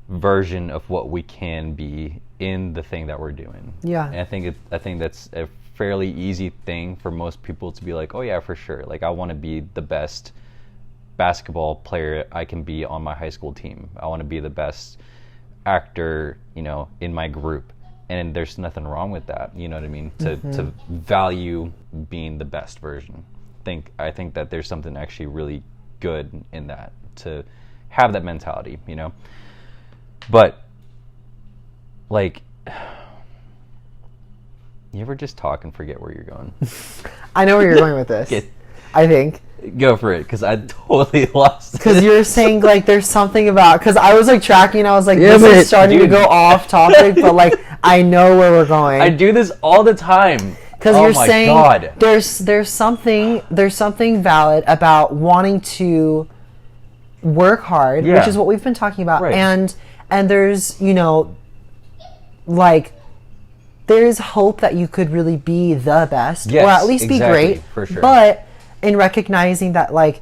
S1: version of what we can be in the thing that we're doing. Yeah. And I think that's a fairly easy thing for most people to be like, oh yeah, for sure. Like, I want to be the best basketball player I can be on my high school team. I want to be the best actor, you know, in my group. And there's nothing wrong with that. You know what I mean? To value being the best version. I think that there's something actually really good in that, to have that mentality, you know? But, like, you ever just talk and forget where you're going?
S2: I know where you're going with this. I think.
S1: Go for it, because I totally lost it.
S2: Because you're saying, like, there's something about... Because I was, like, tracking, I was like, this is starting to go off topic, but, like, I know where we're going.
S1: I do this all the time.
S2: Because you're saying there's something valid about wanting to work hard, which is what we've been talking about, and there's, you know, like, there's hope that you could really be the best, or at least be great, for sure. But in recognizing that, like,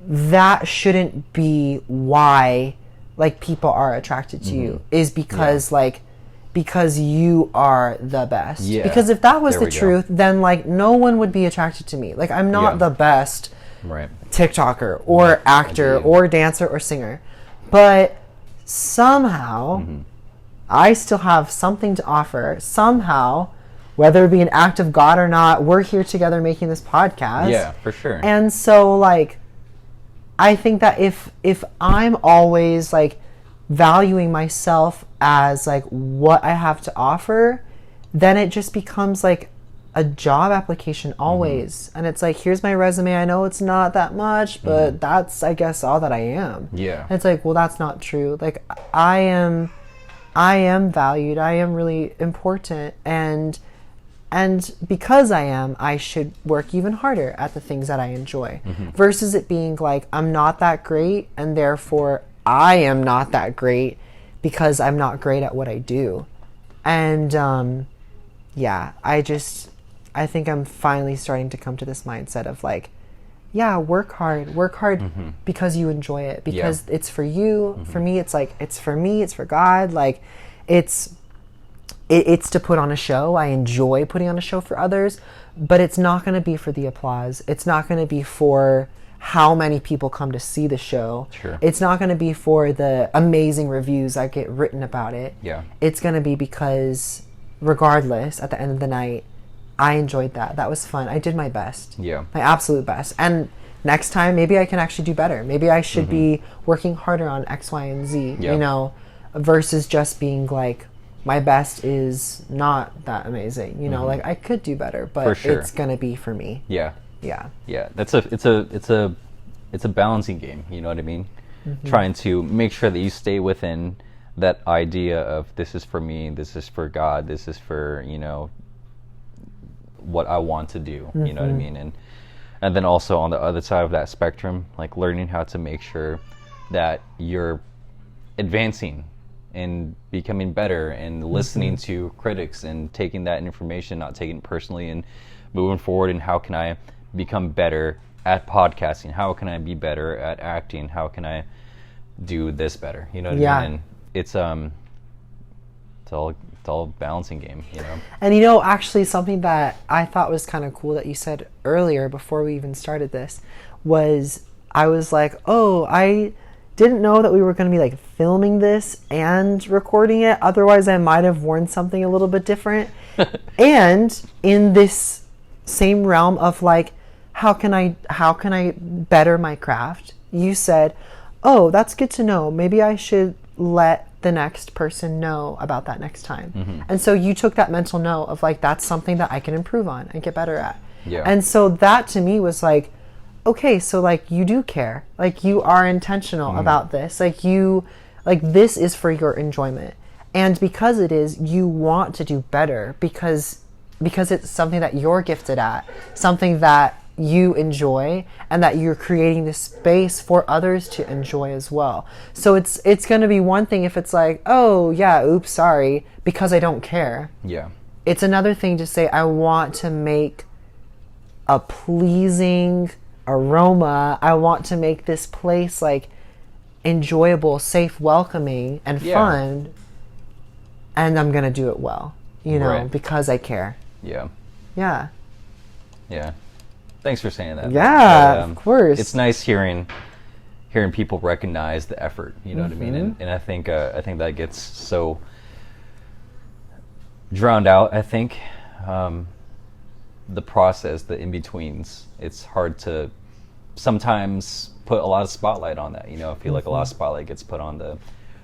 S2: that shouldn't be why, like, people are attracted to you, is because like, because you are the best. Yeah. Because if that was the truth, then like no one would be attracted to me. Like, I'm not the best TikToker or actor or dancer or singer. But somehow I still have something to offer. Somehow, whether it be an act of God or not, we're here together making this podcast.
S1: Yeah, for sure.
S2: And so, like, I think that if I'm always like valuing myself as like what I have to offer, then it just becomes like a job application always. And it's like, here's my resume. I know it's not that much, but that's, I guess, all that I am. Yeah. And it's like, well, that's not true. Like, I am valued. I am really important. And because I should work even harder at the things that I enjoy, versus it being like, I'm not that great, and therefore I am not that great because I'm not great at what I do. And yeah, I think I'm finally starting to come to this mindset of like, yeah, work hard because you enjoy it, because it's for you. For me, it's like, it's for me, it's for God. Like, it's to put on a show. I enjoy putting on a show for others, but it's not going to be for the applause. It's not going to be for how many people come to see the show.
S1: Sure.
S2: It's not going to be for the amazing reviews that get written about it.
S1: Yeah.
S2: It's going to be because regardless, at the end of the night, I enjoyed that. That was fun. I did my best.
S1: Yeah.
S2: My absolute best. And next time, maybe I can actually do better. Maybe I should be working harder on X, Y, and Z,
S1: Yeah.
S2: you know, versus just being like, my best is not that amazing. You know, like I could do better, but
S1: For sure.
S2: it's going to be for me.
S1: Yeah.
S2: Yeah.
S1: Yeah. It's a balancing game. You know what I mean? Trying to make sure that you stay within that idea of this is for me, this is for God, this is for, you know, what I want to do. You know what I mean? And then also on the other side of that spectrum, like learning how to make sure that you're advancing and becoming better and listening to critics and taking that information, not taking it personally, and moving forward. And how can I become better at podcasting? How can I be better at acting? How can I do this better? You know what I mean? And it's all a balancing game, you know.
S2: And you know, actually something that I thought was kind of cool that you said earlier before we even started this was, I was like, oh, I didn't know that we were going to be like filming this and recording it. Otherwise I might have worn something a little bit different. And in this same realm of like, how can I better my craft? You said, oh, that's good to know. Maybe I should let the next person know about that next time. And so you took that mental note of like, that's something that I can improve on and get better at.
S1: Yeah.
S2: And so that to me was like, okay, so like you do care, like you are intentional about this, like you, like this is for your enjoyment. And because it is, you want to do better because it's something that you're gifted at, something that you enjoy, and that you're creating this space for others to enjoy as well. So it's going to be one thing if it's like, oh yeah, oops, sorry, because I don't care.
S1: Yeah.
S2: It's another thing to say, I want to make a pleasing aroma. I want to make this place like enjoyable, safe, welcoming, and fun. And I'm going to do it well, you know, because I care.
S1: Yeah.
S2: Yeah.
S1: Yeah. Thanks for saying that.
S2: Yeah, of course.
S1: It's nice hearing people recognize the effort. You know what I mean? And I think that gets so drowned out. I think the process, the in betweens, it's hard to sometimes put a lot of spotlight on that. You know, I feel like a lot of spotlight gets put on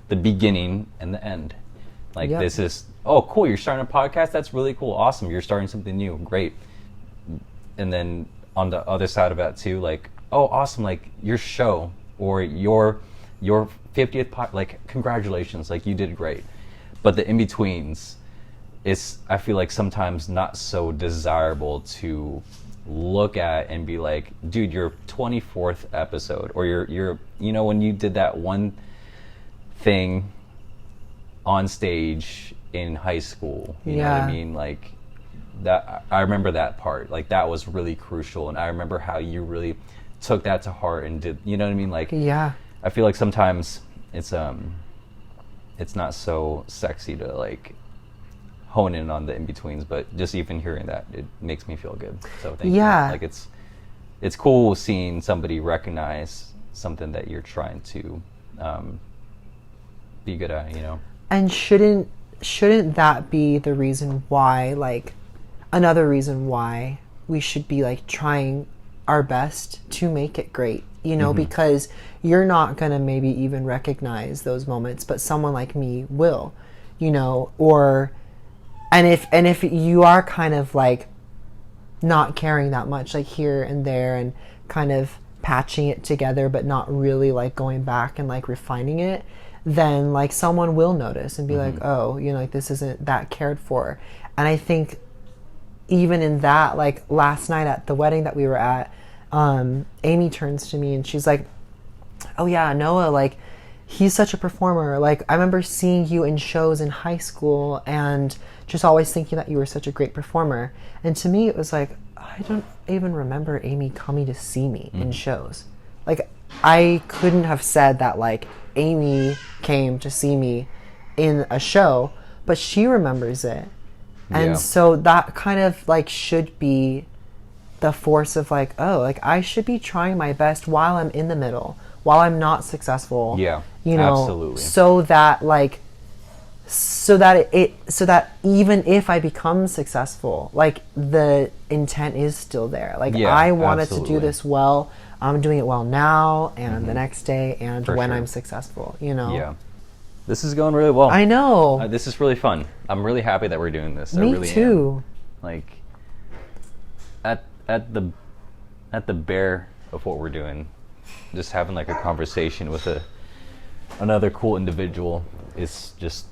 S1: the beginning and the end. Like this is, oh cool, you're starting a podcast. That's really cool. Awesome. You're starting something new. Great. And then on the other side of that too, like, oh, awesome, like your show or your 50th like congratulations, like you did great. But the in-betweens is, I feel like sometimes not so desirable to look at and be like, dude, your 24th episode, or your you know, when you did that one thing on stage in high school, you know what I mean? Like, that, I remember that part, like that was really crucial, and I remember how you really took that to heart and did, you know what I mean? Like, I feel like sometimes it's not so sexy to like hone in on the in-betweens, but just even hearing that, it makes me feel good. So thank you. Like it's cool seeing somebody recognize something that you're trying to be good at, you know. And
S2: shouldn't that be the reason why, like, another reason why we should be like trying our best to make it great, you know, because you're not going to maybe even recognize those moments, but someone like me will, you know, and if you are kind of like not caring that much, like here and there, and kind of patching it together, but not really like going back and like refining it, then like someone will notice and be like, oh, you know, like this isn't that cared for. And I think even in that, like last night at the wedding that we were at, Amy turns to me and she's like, oh yeah, Noah, like he's such a performer. Like, I remember seeing you in shows in high school and just always thinking that you were such a great performer. And to me, it was like, I don't even remember Amy coming to see me in shows. Like, I couldn't have said that, like, Amy came to see me in a show, but she remembers it. And so that kind of, like, should be the force of, like, oh, like, I should be trying my best while I'm in the middle, while I'm not successful.
S1: Yeah,
S2: you know,
S1: absolutely.
S2: So that, like, so that even if I become successful, like, the intent is still there. Like, I wanted to do this well. I'm doing it well now and the next day and when I'm successful, you know?
S1: Yeah. This is going really well.
S2: I know.
S1: This is really fun. I'm really happy that we're doing this. I
S2: Me
S1: really
S2: too.
S1: am. Like, at the bare of what we're doing, just having like a conversation with another cool individual is just,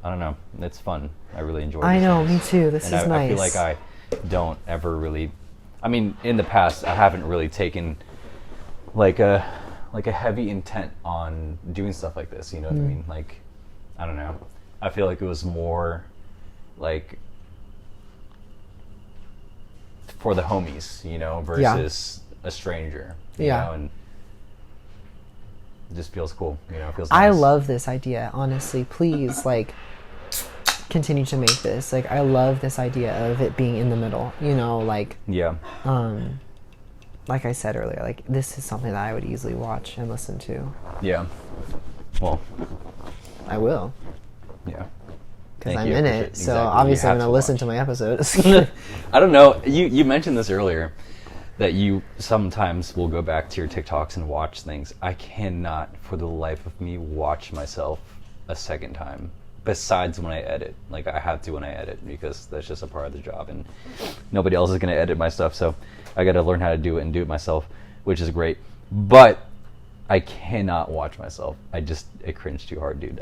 S1: I don't know, it's fun. I really enjoy it.
S2: I know, me too. This is nice.
S1: I feel like I don't ever really, I mean, in the past, I haven't really taken like a heavy intent on doing stuff like this, you know what I mean? Like, I don't know. I feel like it was more like for the homies, you know, versus a stranger. You know, and it just feels cool, you know, it feels nice.
S2: I love this idea, honestly. Please, like, continue to make this. Like, I love this idea of it being in the middle, you know, like, like I said earlier, like, this is something that I would easily watch and listen to.
S1: Yeah. Well,
S2: I will.
S1: Yeah.
S2: Because I'm in it, so obviously I'm going to listen to my episodes.
S1: I don't know. You mentioned this earlier, that you sometimes will go back to your TikToks and watch things. I cannot, for the life of me, watch myself a second time. Besides when I edit. Like, I have to when I edit, because that's just a part of the job, and nobody else is going to edit my stuff, so I got to learn how to do it and do it myself, which is great. But I cannot watch myself. It cringe too hard, dude.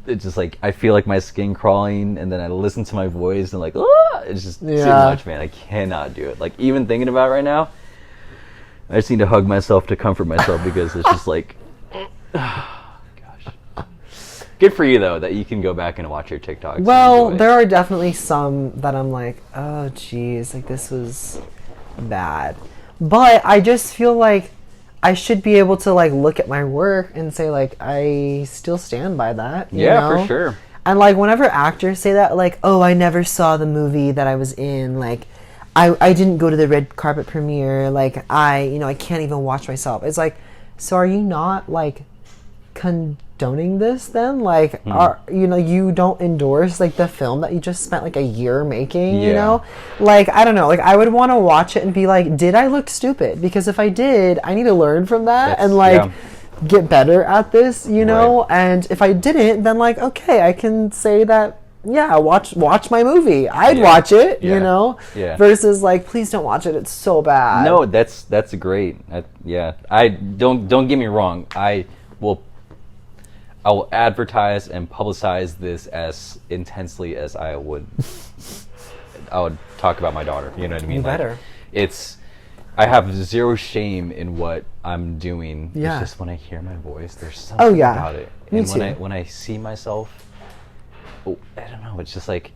S1: It's just like, I feel like my skin crawling, and then I listen to my voice and like, it's just too much, man. I cannot do it. Like, even thinking about it right now, I just need to hug myself to comfort myself, because it's just like, gosh. Good for you, though, that you can go back and watch your TikToks.
S2: Well, there are definitely some that I'm like, oh, geez, like, this was bad. But I just feel like I should be able to, like, look at my work and say, like, I still stand by that. You know?
S1: For sure.
S2: And, like, whenever actors say that, like, oh, I never saw the movie that I was in, like, I didn't go to the red carpet premiere, like, I can't even watch myself. It's like, so are you not, like, condoning this then? Like, you don't endorse, like, the film that you just spent, like, a year making, you know? Like, I don't know. Like, I would want to watch it and be like, did I look stupid? Because if I did, I need to learn from that and, like, get better at this, you know? And if I didn't, then, like, okay, I can say that, watch my movie. I'd watch it, you know? Yeah. Versus, like, please don't watch it. It's so bad.
S1: No, that's great. I don't get me wrong. I will advertise and publicize this as intensely as I would talk about my daughter. You know what I mean?
S2: You better.
S1: I have zero shame in what I'm doing.
S2: Yeah.
S1: It's just when I hear my voice, there's something about it.
S2: Me
S1: and
S2: too.
S1: when I see myself, I don't know, it's just like,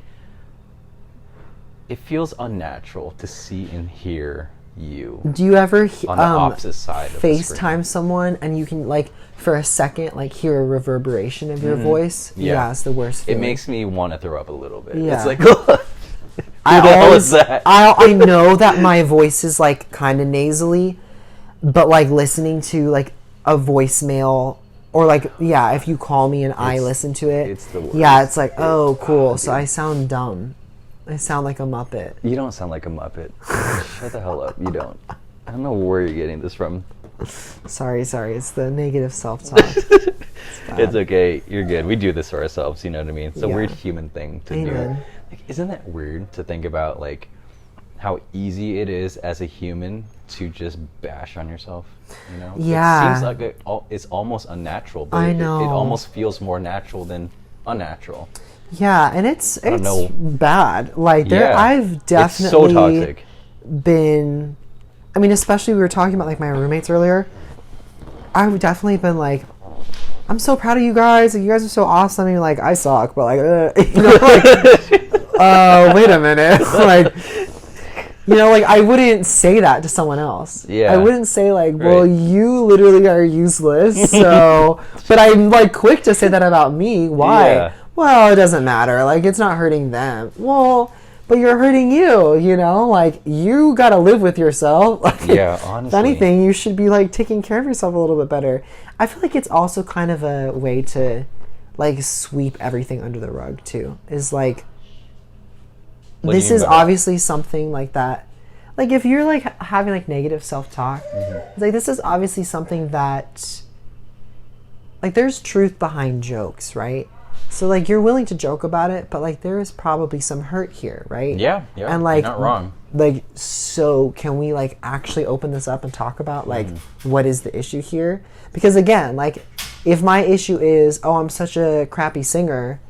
S1: it feels unnatural to see and hear you.
S2: Do you ever
S1: on the opposite side of
S2: FaceTime someone and you can, like, for a second, like, hear a reverberation of your voice? Yeah, it's the worst feeling.
S1: It makes me want to throw up a little bit.
S2: Yeah.
S1: It's like, who the hell is that?
S2: I know that my voice is, like, kind of nasally, but, like, listening to, like, a voicemail, or, like, if you call me and I listen to it,
S1: it's the worst.
S2: Yeah, it's like, oh, cool. So I sound dumb. I sound like a Muppet.
S1: You don't sound like a Muppet. Shut the hell up. You don't. I don't know where you're getting this from.
S2: Sorry. It's the negative self-talk.
S1: It's okay. You're good. We do this for ourselves. You know what I mean? It's a weird human thing to do. Like, isn't that weird to think about, like, how easy it is as a human to just bash on yourself? You know?
S2: Yeah.
S1: It seems like it's almost unnatural, but
S2: I know.
S1: It almost feels more natural than unnatural.
S2: Yeah, and it's bad. Like, I've definitely
S1: it's so toxic.
S2: Been, I mean, especially we were talking about, like, my roommates earlier. I've definitely been, like, I'm so proud of you guys. Like, you guys are so awesome. I mean, like, I suck, but like, you know, like, wait a minute. Like, you know, like, I wouldn't say that to someone else.
S1: Yeah.
S2: I wouldn't say, like, well, you literally are useless. So, but I'm, like, quick to say that about me. Why?
S1: Yeah.
S2: Well, it doesn't matter. Like, it's not hurting them. Well, but you're hurting you know? Like, you got to live with yourself. Like,
S1: Yeah, honestly.
S2: if anything, you should be, like, taking care of yourself a little bit better. I feel like it's also kind of a way to, like, sweep everything under the rug, too. Is, like,
S1: What do you
S2: this
S1: mean
S2: is
S1: by that?
S2: obviously something like that. Like, if you're, like, having, like, negative self-talk, it's like, this is obviously something that, like, there's truth behind jokes, right? So, like, you're willing to joke about it, but, like, there is probably some hurt here, right?
S1: Yeah,
S2: And, like,
S1: you're not wrong.
S2: Like, so can we, like, actually open this up and talk about, like, what is the issue here? Because, again, like, if my issue is, oh, I'm such a crappy singer,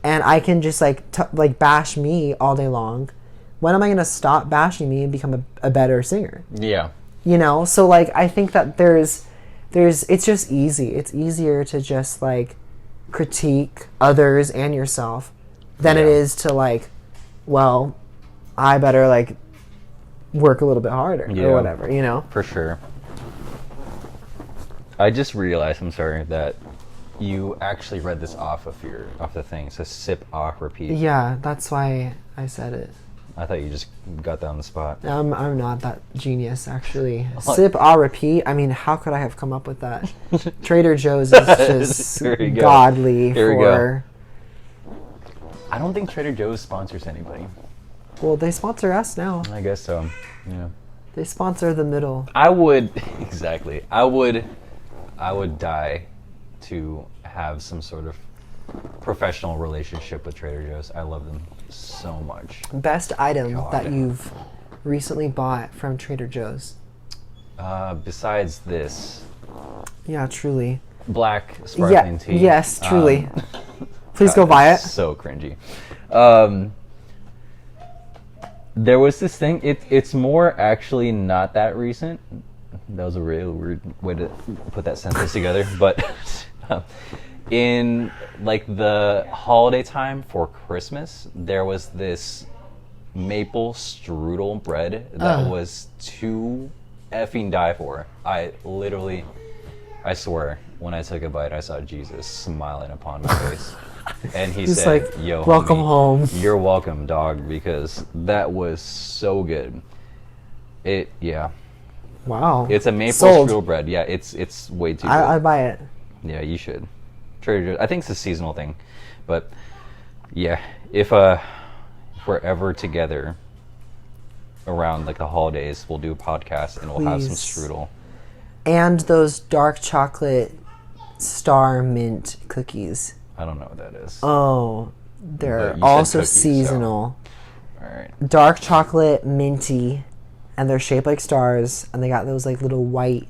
S2: and I can just, like, like, bash me all day long, when am I going to stop bashing me and become a better singer?
S1: Yeah.
S2: You know? So, like, I think that there's, it's just easy. It's easier to just, like, critique others and yourself than it
S1: Yeah.
S2: is to, like, well, I better, like, work a little bit harder
S1: Yeah.
S2: or whatever, you know?
S1: For sure. I just realized, I'm sorry, that you actually read this off the thing. So sip, off, repeat.
S2: Yeah, that's why I said it.
S1: I thought you just got that on the spot.
S2: I'm not that genius, actually.
S1: What?
S2: Sip, ah, repeat. I mean, how could I have come up with that? Trader Joe's is just
S1: There you go.
S2: godly
S1: Here we
S2: for...
S1: I don't think Trader Joe's sponsors anybody.
S2: Well, they sponsor us now.
S1: I guess so. Yeah.
S2: They sponsor the middle.
S1: I would exactly. I would die to have some sort of professional relationship with Trader Joe's. I love them so much.
S2: Best item
S1: God.
S2: that you've recently bought from Trader Joe's.
S1: Besides this
S2: Yeah, truly.
S1: black sparkling tea.
S2: Yes, truly. Please
S1: God,
S2: go buy it.
S1: it's so cringy. There was this thing. It's more actually not that recent. That was a really weird way to put that sentence together. But in like the holiday time for Christmas, there was this maple strudel bread that was too effing die for. I swear, when I took a bite, I saw Jesus smiling upon my face. And he
S2: He's
S1: said,
S2: like,
S1: yo,
S2: welcome
S1: homie,
S2: home.
S1: You're welcome, dog, because that was so good. Yeah.
S2: Wow.
S1: It's a maple
S2: Sold.
S1: strudel bread. Yeah, it's way too good.
S2: I'd buy it.
S1: Yeah, you should. Trader Joe's. I think it's a seasonal thing. But yeah, if we're ever together around like the holidays, we'll do a podcast and we'll have some
S2: Please.
S1: strudel.
S2: And those dark chocolate star mint cookies.
S1: I don't know what that is.
S2: Oh,
S1: But
S2: they're
S1: you said
S2: also
S1: cookies, so-
S2: seasonal.
S1: All right.
S2: Dark chocolate minty, and they're shaped like stars, and they got those like little white,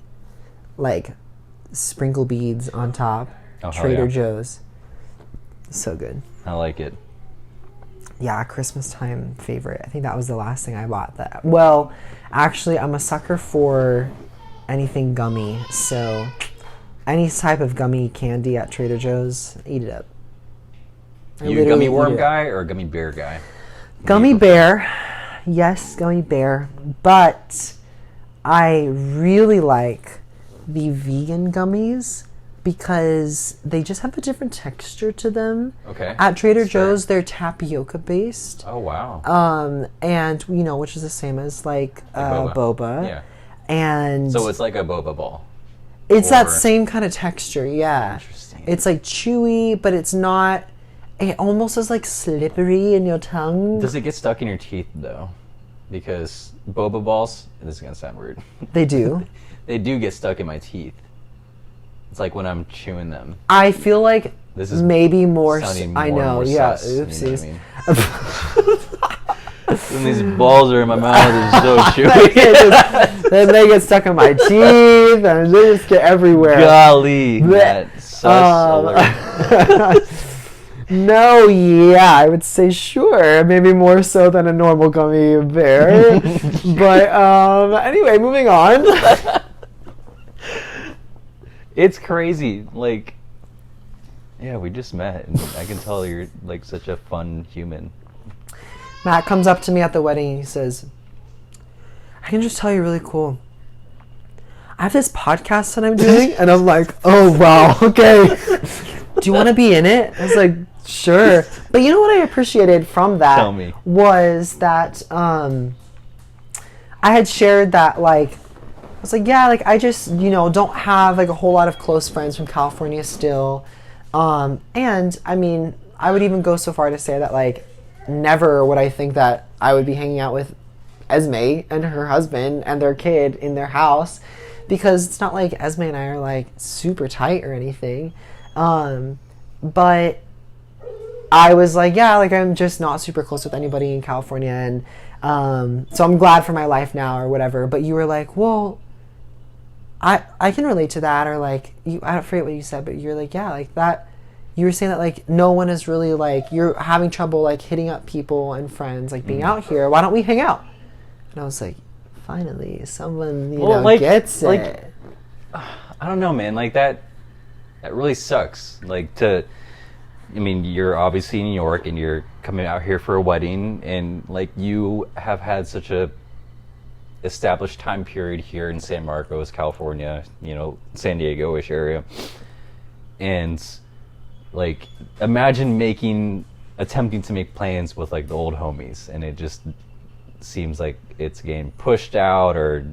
S2: like sprinkle beads on top.
S1: Oh, hell
S2: Trader
S1: yeah.
S2: Joe's. So good.
S1: I like it.
S2: Yeah, Christmas time favorite. I think that was the last thing I bought. That well, actually, I'm a sucker for anything gummy. So any type of gummy candy at Trader Joe's, eat it up. I
S1: You a
S2: literally
S1: gummy
S2: eat
S1: worm
S2: it up.
S1: guy or a gummy bear guy?
S2: Gummy bear. Yes, gummy bear. But I really like the vegan gummies because they just have a different texture to them.
S1: Okay.
S2: At Trader
S1: That's fair.
S2: Joe's, they're tapioca based.
S1: Oh wow.
S2: And you know, which is the same as like
S1: boba.
S2: boba.
S1: Yeah.
S2: And
S1: So it's like a boba ball.
S2: it's that
S1: or-
S2: same kind of texture, yeah.
S1: Interesting.
S2: It's like chewy, but it's not. It almost is like slippery in your tongue.
S1: Does it get stuck in your teeth though? Because boba balls, this is gonna sound weird.
S2: They do.
S1: They do get stuck in my teeth. It's like when I'm chewing them.
S2: I feel like
S1: This is
S2: maybe more.
S1: sounding
S2: I
S1: more and
S2: know.
S1: more
S2: Yeah.
S1: sus, you know what I
S2: Oopsies.
S1: mean? When these balls are in my mouth, it's so chewy.
S2: Then they get stuck in my teeth, and they just get everywhere.
S1: Golly,
S2: Blech.
S1: that sus alert.
S2: No, yeah, I would say sure. Maybe more so than a normal gummy bear. But anyway, moving on.
S1: It's crazy. Like, Yeah, we just met, and I can tell you're like such a fun human.
S2: Matt comes up to me at the wedding and he says, I can just tell you're really cool. I have this podcast that I'm doing, and I'm like, oh wow, okay. Do you want to be in it? I was like, sure. But you know what I appreciated from that
S1: Tell me.
S2: was that I had shared that, like, I was like, yeah, like I just, don't have like a whole lot of close friends from California still. And I mean, I would even go so far to say that, like, never would I think that I would be hanging out with Esme and her husband and their kid in their house, because it's not like Esme and I are like super tight or anything. But I was like, yeah, like I'm just not super close with anybody in California, and so I'm glad for my life now or whatever. But you were like, well, I can relate to that, or like I don't forget what you said, but you're like, yeah, like that. You were saying that like no one is really like, you're having trouble like hitting up people and friends, like being out here. Why don't we hang out? And I was like, finally, someone gets it.
S1: Like, I don't know, man. Like that really sucks. Like I mean, you're obviously in New York and you're coming out here for a wedding, and like you have had such a established time period here in San Marcos, California, San Diego-ish area, and like imagine attempting to make plans with like the old homies, and it just seems like it's getting pushed out or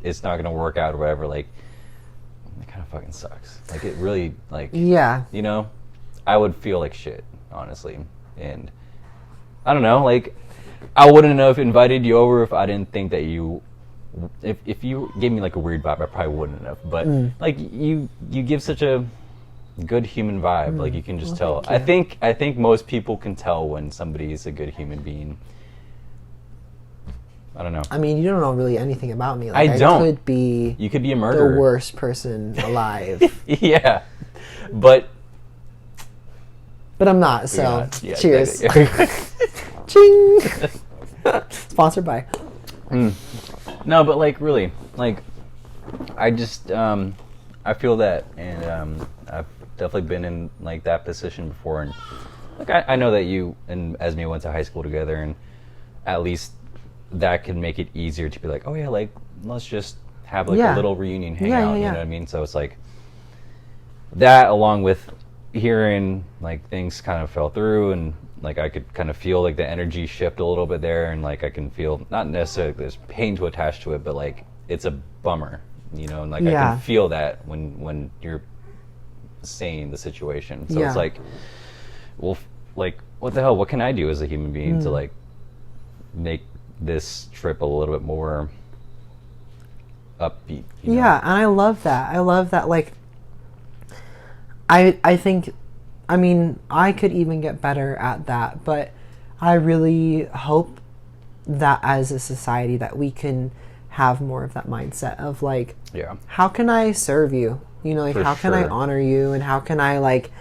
S1: it's not going to work out or whatever. Like, it kind of fucking sucks. Like, it really, like,
S2: yeah,
S1: I would feel like shit, honestly. And I don't know, like, I wouldn't have invited you over if I didn't think that if you gave me like a weird vibe, I probably wouldn't have. But like you give such a good human vibe. Like, you can just tell. I think most people can tell when somebody is a good human being. I don't know.
S2: I mean, you don't know really anything about me. Like,
S1: I don't.
S2: You
S1: could be a murderer.
S2: The worst person alive.
S1: Yeah, but
S2: I'm not. So
S1: yeah,
S2: cheers.
S1: Exactly.
S2: Ching. Sponsored by.
S1: No, but like really, like I just I feel that, and I've definitely been in like that position before, and like I know that you and Esme went to high school together, and at least that can make it easier to be like, oh yeah, like let's just have like a little reunion hangout. You know what I mean? So it's like that, along with hearing like things kind of fell through, and like I could kind of feel like the energy shift a little bit there, and like I can feel not necessarily there's pain to attach to it, but like it's a bummer, and like I can feel that when you're saying the situation. So it's like, well, like what the hell? What can I do as a human being to like make this trip a little bit more upbeat?
S2: Yeah, and I love that. Like, I think, I mean, I could even get better at that, but I really hope that as a society that we can have more of that mindset of like, how can I serve you? Like, how can I honor you? And how can I like,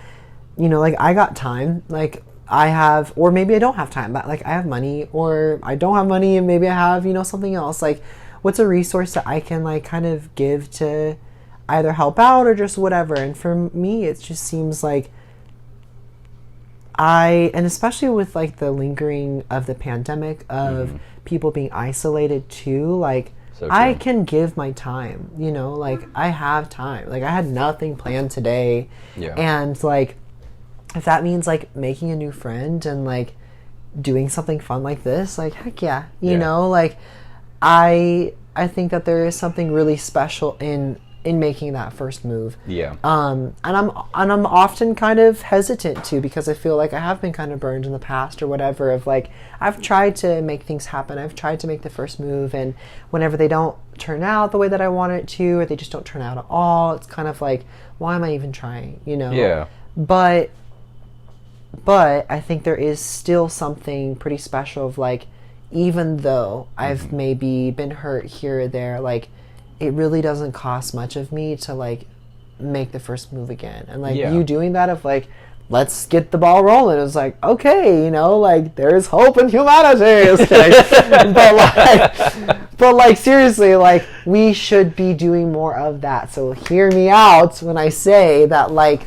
S2: like I got time, like I have, or maybe I don't have time, but like I have money, or I don't have money and maybe I have, something else. Like, what's a resource that I can like kind of give to either help out or just whatever. And for me, it just seems like and especially with like the lingering of the pandemic, of people being isolated too, like I can give my time, like I have time. Like I had nothing planned today. Yeah. And like, if that means like making a new friend and like doing something fun like this, like heck yeah, you know, like I think that there is something really special in making that first move. Yeah. And I'm often kind of hesitant too, because I feel like I have been kind of burned in the past or whatever, of like I've tried to make things happen. I've tried to make the first move, and whenever they don't turn out the way that I want it to, or they just don't turn out at all, it's kind of like, why am I even trying? Yeah. But I think there is still something pretty special of like, even though I've maybe been hurt here or there, like it really doesn't cost much of me to like make the first move again. And like you doing that, of like, let's get the ball rolling. It was like, okay, like there's hope in humanity. but like seriously, like we should be doing more of that. So hear me out when I say that, like,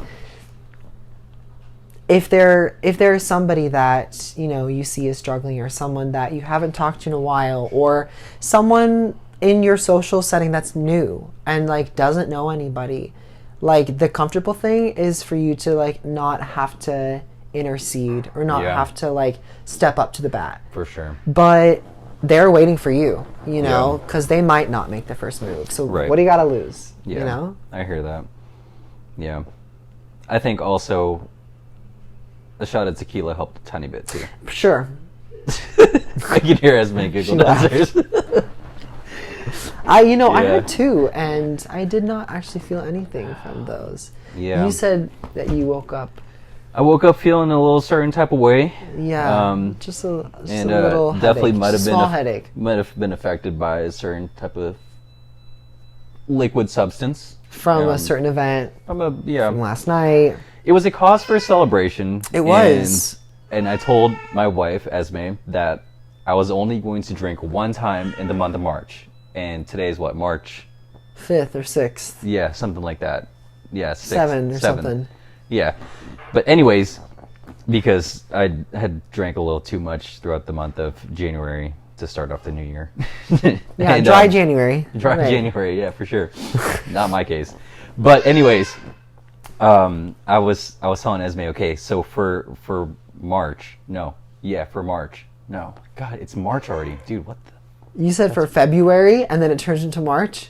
S2: if there's somebody that, you know, you see is struggling, or someone that you haven't talked to in a while, or someone in your social setting that's new and like doesn't know anybody, like the comfortable thing is for you to like not have to intercede or not have to like step up to the bat.
S1: For sure.
S2: But they're waiting for you, you know, because they might not make the first move. So what do you got to lose?
S1: Yeah,
S2: you know?
S1: I hear that. Yeah. I think also a shot of tequila helped a tiny bit too.
S2: Sure.
S1: I can hear Esme giggle downstairs.
S2: I had two, and I did not actually feel anything from those.
S1: Yeah.
S2: You said that you woke up.
S1: I woke up feeling a little certain type of way.
S2: Yeah. Just a little
S1: definitely
S2: headache.
S1: might have been affected by a certain type of liquid substance
S2: from a certain event. From last night.
S1: It was a cause for celebration.
S2: It was.
S1: And I told my wife, Esme, that I was only going to drink one time in the month of March. And today is what, March
S2: 5th or 6th?
S1: Yeah, something like that. Yeah,
S2: 7 or something.
S1: Yeah. But anyways, because I had drank a little too much throughout the month of January to start off the new year.
S2: Yeah, dry January.
S1: Dry January, yeah, for sure. Not my case. But anyways, I was telling Esme, okay, so for March, for March. No, God, it's March already. Dude, what the?
S2: You said for February, and then it turns into March?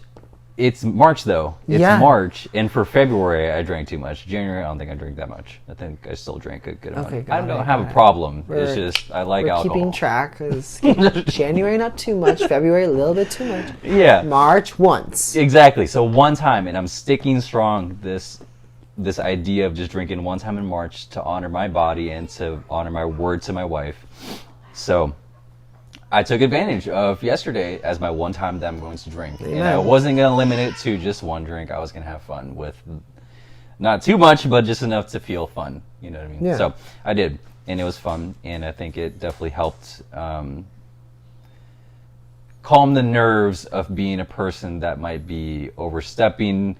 S1: It's March, though. It's March, and for February, I drank too much. January, I don't think I drank that much. I think I still drank a good amount. I don't have a problem. It's just, I like alcohol.
S2: We're keeping track. January, not too much. February, a little bit too much.
S1: Yeah.
S2: March, once.
S1: Exactly. So one time, and I'm sticking strong this idea of just drinking one time in March to honor my body and to honor my word to my wife. So I took advantage of yesterday as my one time that I'm going to drink. Amen. And I wasn't going to limit it to just one drink. I was going to have fun with not too much, but just enough to feel fun. You know what I mean? Yeah. So I did, and it was fun, and I think it definitely helped calm the nerves of being a person that might be overstepping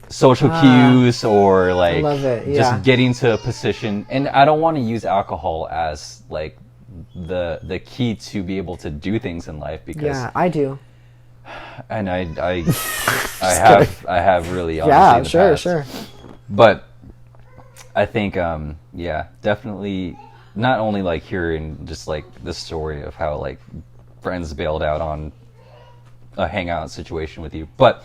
S1: social cues or like just getting to a position. And I don't want to use alcohol as like the key to be able to do things in life, because
S2: I do,
S1: and I have really honestly in the past. But I think definitely not only like hearing just like the story of how like friends bailed out on a hangout situation with you, but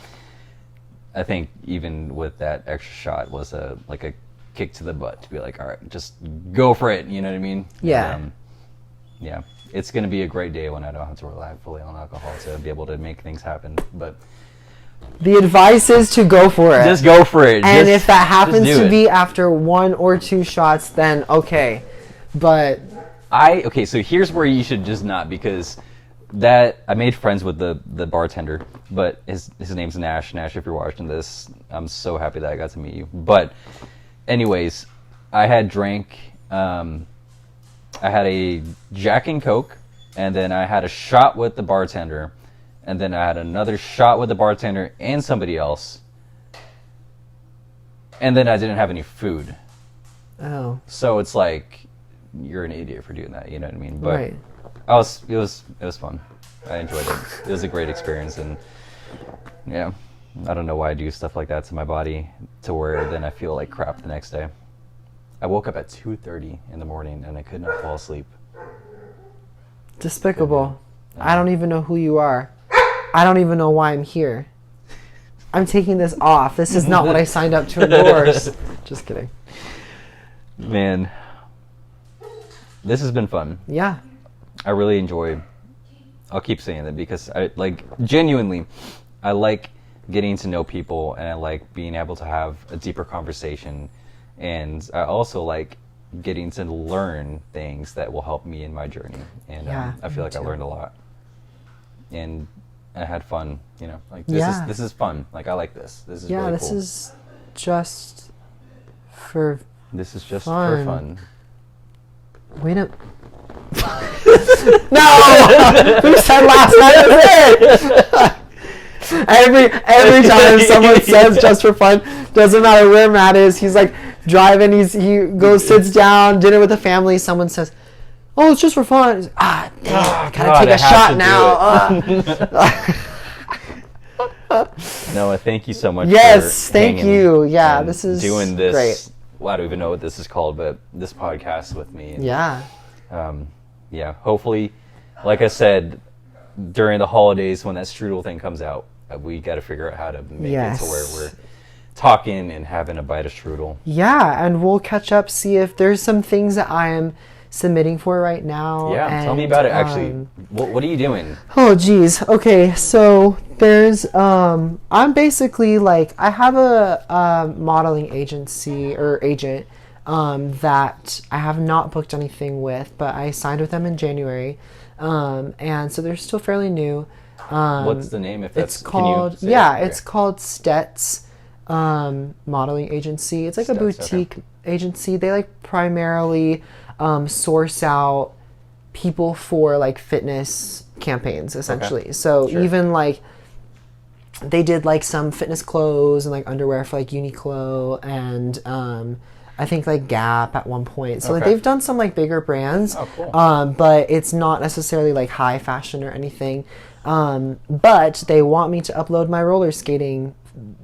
S1: I think even with that extra shot was a kick to the butt to be like, all right, just go for it. You know what I mean?
S2: Yeah.
S1: And, it's going to be a great day when I don't have to rely fully on alcohol to be able to make things happen. But
S2: the advice is to go for it.
S1: Just go for it.
S2: And if that happens to be after 1 or 2 shots, then okay. But
S1: so here's where you should just not, because that I made friends with the bartender, but his name's Nash. Nash, if you're watching this, I'm so happy that I got to meet you. But anyways, I had drank. I had a Jack and Coke, and then I had a shot with the bartender, and then I had another shot with the bartender and somebody else, and then I didn't have any food.
S2: Oh.
S1: So it's like, you're an idiot for doing that. You know what I mean? But
S2: right.
S1: It was fun. I enjoyed it. It was a great experience, and I don't know why I do stuff like that to my body to where then I feel like crap the next day. I woke up at 2:30 in the morning and I could not fall asleep.
S2: Despicable. I don't even know who you are. I don't even know why I'm here. I'm taking this off. This is not what I signed up to endorse. Just kidding.
S1: Man, this has been fun.
S2: Yeah.
S1: I really enjoy. I'll keep saying that because I genuinely, I like getting to know people, and I like being able to have a deeper conversation. And I also like getting to learn things that will help me in my journey. And I feel like I learned a lot. And I had fun, this is fun. Like, I like this. This is really cool.
S2: This is just for
S1: fun.
S2: Wait a... No! We said last night. Every time someone says just for fun, doesn't matter where Matt is, he's like, driving. He goes, sits down, dinner with the family. Someone says, "Oh, it's just for fun." He's like, damn, I gotta take a shot now.
S1: Noah, thank you so much.
S2: Yes,
S1: for
S2: thank
S1: hanging
S2: you. Yeah,
S1: and
S2: this is
S1: doing this.
S2: great.
S1: Well, I don't even know what this is called, but this podcast with me. And,
S2: Yeah.
S1: Yeah. Hopefully, like I said, during the holidays when that strudel thing comes out, we got to figure out how to make it to where we're talking and having a bite of strudel.
S2: Yeah, and we'll catch up, see if there's some things that I am submitting for right now.
S1: Yeah,
S2: and,
S1: tell me about it. Actually, what are you doing?
S2: Oh geez. Okay, so there's I'm basically like I have a modeling agency or agent that I have not booked anything with, but I signed with them in January, and so they're still fairly new.
S1: What's the name? If that's
S2: it's called it's called Stet's modeling agency. It's like a boutique agency. They like primarily source out people for like fitness campaigns essentially. So even like they did like some fitness clothes and like underwear for like Uniqlo and I think like Gap at one point. So like they've done some like bigger brands.
S1: Oh, cool.
S2: But it's not necessarily like high fashion or anything. But they want me to upload my roller skating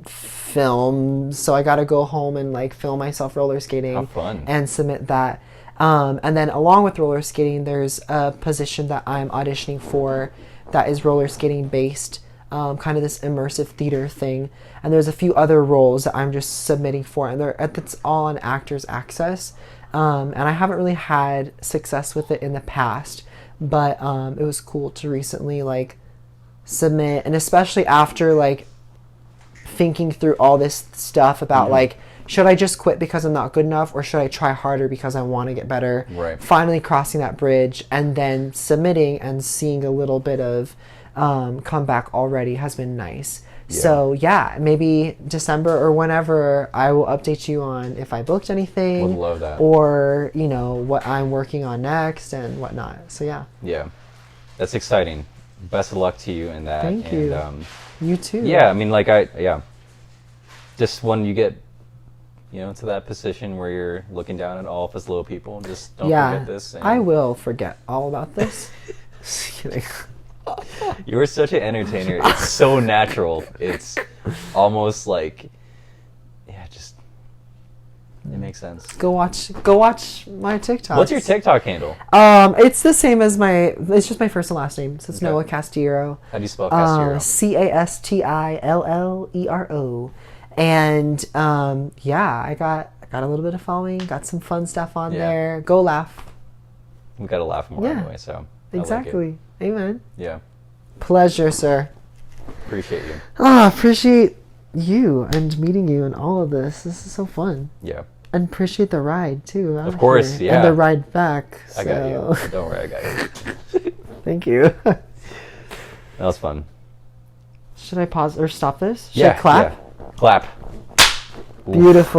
S2: film, so I gotta go home and like film myself roller skating and submit that. And then along with roller skating, there's a position that I'm auditioning for that is roller skating based, kind of this immersive theater thing. And there's a few other roles that I'm just submitting for, and it's all on Actors Access. And I haven't really had success with it in the past, but it was cool to recently like submit, and especially after like thinking through all this stuff about like, should I just quit because I'm not good enough, or should I try harder because I want to get better?
S1: Right.
S2: Finally crossing that bridge and then submitting and seeing a little bit of comeback already has been nice. Yeah. So yeah, maybe December or whenever I will update you on if I booked anything.
S1: Would love that.
S2: Or, you know, what I'm working on next and whatnot. So yeah.
S1: Yeah. That's exciting. Best of luck to you in that.
S2: Thank you. You too.
S1: Yeah, I mean, like just when you get, you know, to that position where you're looking down at all of us little people, just don't forget this. And
S2: I will forget all about this. Just kidding.
S1: You're such an entertainer. It's so natural. It's almost like, it makes sense.
S2: Go watch my TikTok.
S1: What's your TikTok handle?
S2: It's the same as it's just my first and last name. So it's Noah Castillero.
S1: How do you spell Castillero?
S2: Castillero. And I got a little bit of following, got some fun stuff on there. Go laugh.
S1: We gotta laugh more anyway, so
S2: exactly.
S1: I like it.
S2: Amen.
S1: Yeah.
S2: Pleasure, sir.
S1: Appreciate you.
S2: Appreciate you and meeting you and all of this. This is so fun.
S1: Yeah.
S2: And appreciate the ride too.
S1: Of course,
S2: here. And the ride back.
S1: I got you. Don't worry, I got you.
S2: Thank you.
S1: That was fun.
S2: Should I pause or stop this? Should I clap?
S1: Yeah. Clap.
S2: Beautiful.